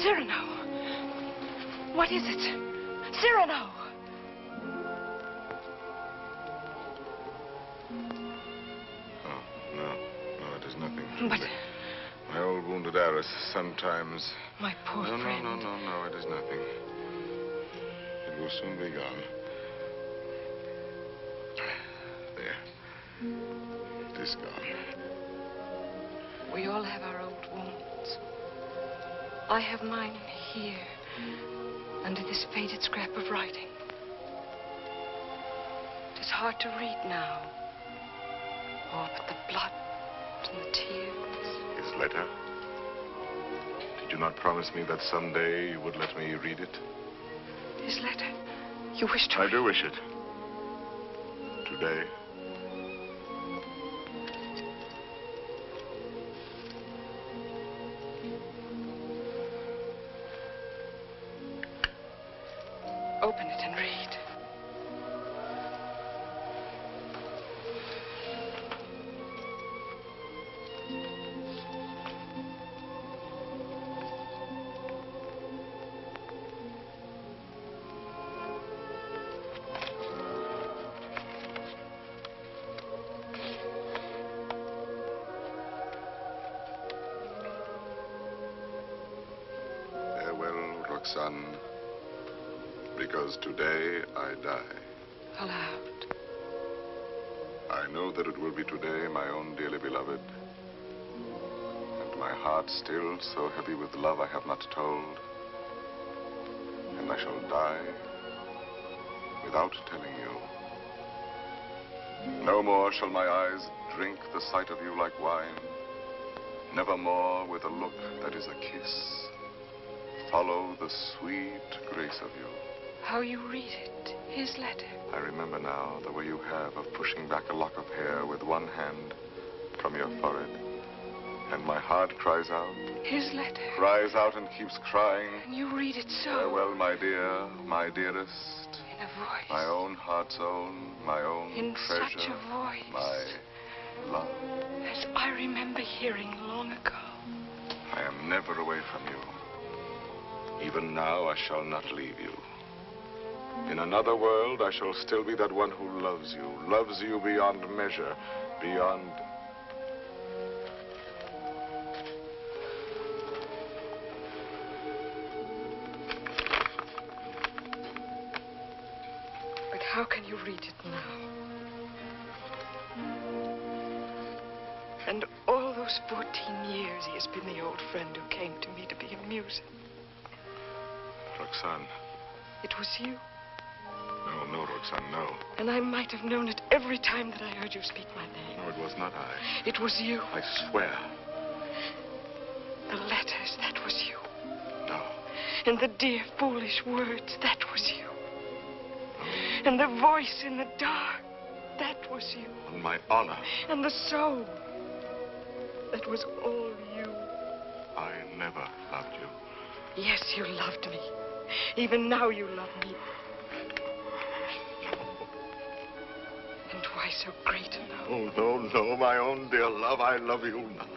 Cyrano! What is it? Cyrano! Oh, no, it is nothing. But... my old wounded heiress sometimes... My poor friend. No, it is nothing. It will soon be gone. There. It is gone. We all have our old wounds. I have mine here, under this faded scrap of writing. It is hard to read now. Oh, but the blood and the tears. His letter? Did you not promise me that someday you would let me read it? His letter? You wish to... I do wish it. Today. Open it and read. Roxane, because today I die. Aloud. I know that it will be today, my own dearly beloved, and my heart still so heavy with love I have not told, and I shall die without telling you. No more shall my eyes drink the sight of you like wine, never more with a look that is a kiss follow the sweet grace of you. How you read it, his letter. I remember now the way you have of pushing back a lock of hair with one hand from your forehead. And my heart cries out. His letter. Cries out and keeps crying. And you read it so. Farewell, my dear, my dearest. In a voice. My own heart's own, my own in treasure. Such a voice. My love. As I remember hearing long ago. I am never away from you. Even now I shall not leave you. In another world, I shall still be that one who loves you beyond measure, beyond... But how can you read it now? And all those 14 years he has been the old friend who came to me to be amusing. Roxane. It was you. No, Roxane, no. And I might have known it every time that I heard you speak my name. No, it was not I. It was you. I swear. The letters, that was you. No. And the dear, foolish words, that was you. And the voice in the dark, that was you. On my honor. And the soul, that was all you. I never loved you. Yes, you loved me. Even now you love me. And why so great a love? Oh, no, my own dear love, I love you not.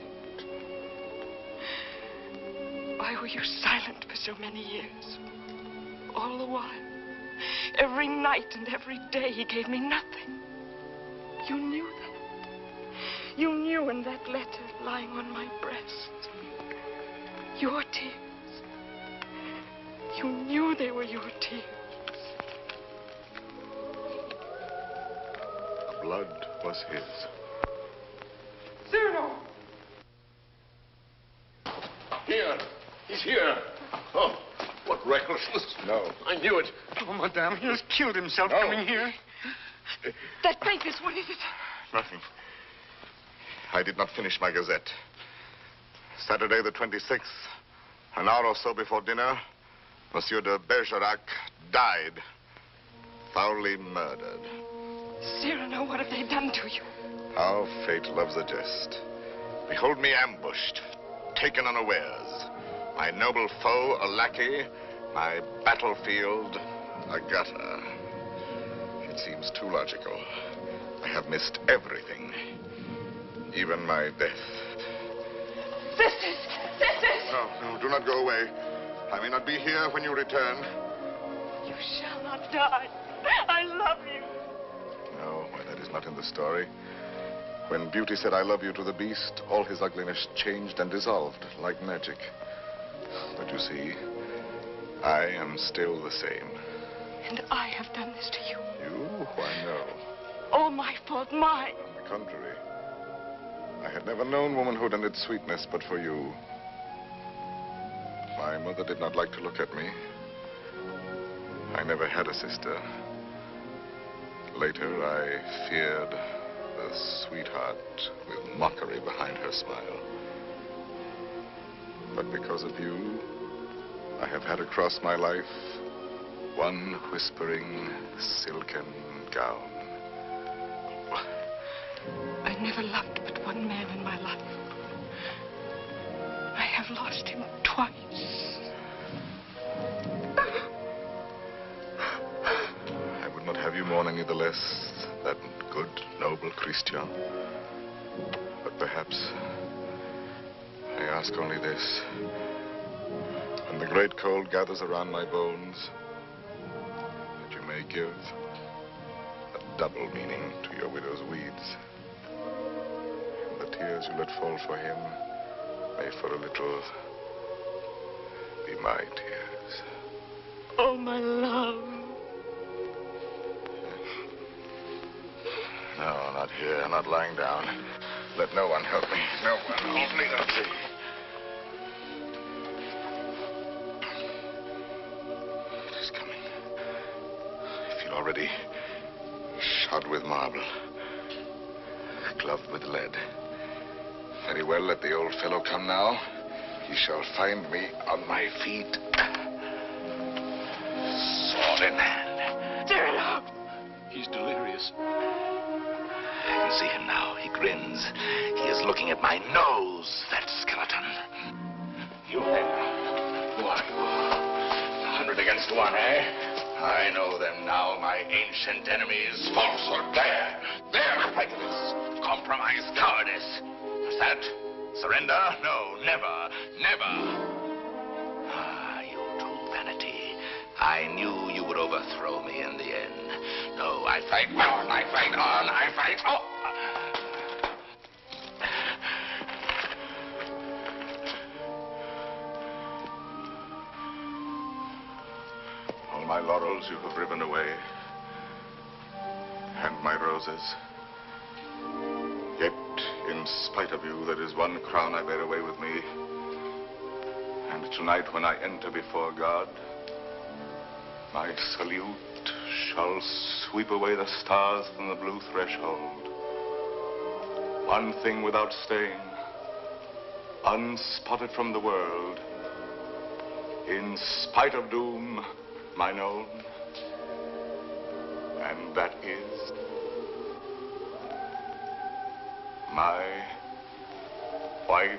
Why were you silent for so many years? All the while. Every night and every day he gave me nothing. You knew that. You knew in that letter lying on my breast. Your tears. You knew they were your tears. The blood was his. Cyrano! Here. He's here. Oh, what recklessness. No. I knew it. Oh, madame, he has killed himself coming here. That papers, what is it? Nothing. I did not finish my gazette. Saturday the 26th, an hour or so before dinner, Monsieur de Bergerac died. Foully murdered. Cyrano, what have they done to you? How fate loves a jest. Behold me ambushed, taken unawares. My noble foe, a lackey. My battlefield, a gutter. It seems too logical. I have missed everything. Even my death. Sisters! Sisters! No, do not go away. I may not be here when you return. You shall not die. I love you. No, why, that is not in the story. When Beauty said I love you to the beast, all his ugliness changed and dissolved like magic. But you see, I am still the same. And I have done this to you. You? Why, no. All my fault, mine. On the contrary. I had never known womanhood and its sweetness but for you. My mother did not like to look at me. I never had a sister. Later, I feared the sweetheart with mockery behind her smile. But because of you, I have had across my life one whispering silken gown. I never loved but one man in my life. I have lost him twice. I would not have you mourn any the less, that good, noble Christian. But perhaps I ask only this. When the great cold gathers around my bones, that you may give a double meaning to your widow's weeds. And the tears you let fall for him may for a little be my tears. Oh, my love. No, not here, not lying down. Let no one help me. No one, only the sea. It is coming. I feel already shod with marble, gloved with lead. Very well, let the old fellow come now. He shall find me on my feet. Sword in hand. Cyrano! He's delirious. I can see him now. He grins. He is looking at my nose, that skeleton. You there. Who are you? 100 against 1, eh? I know them now, my ancient enemies. Falsehood. There, prejudice. Compromise, cowardice. What's that? Surrender? No, never, never. Ah, you true vanity. I knew you would overthrow me in the end. No, I fight on, I fight on, I fight on. All my laurels you have riven away, and my roses. Yet, in spite of you, there is one crown I bear away with me. And tonight, when I enter before God, my salute shall sweep away the stars from the blue threshold. One thing without stain, unspotted from the world, in spite of doom, mine own, and that is my white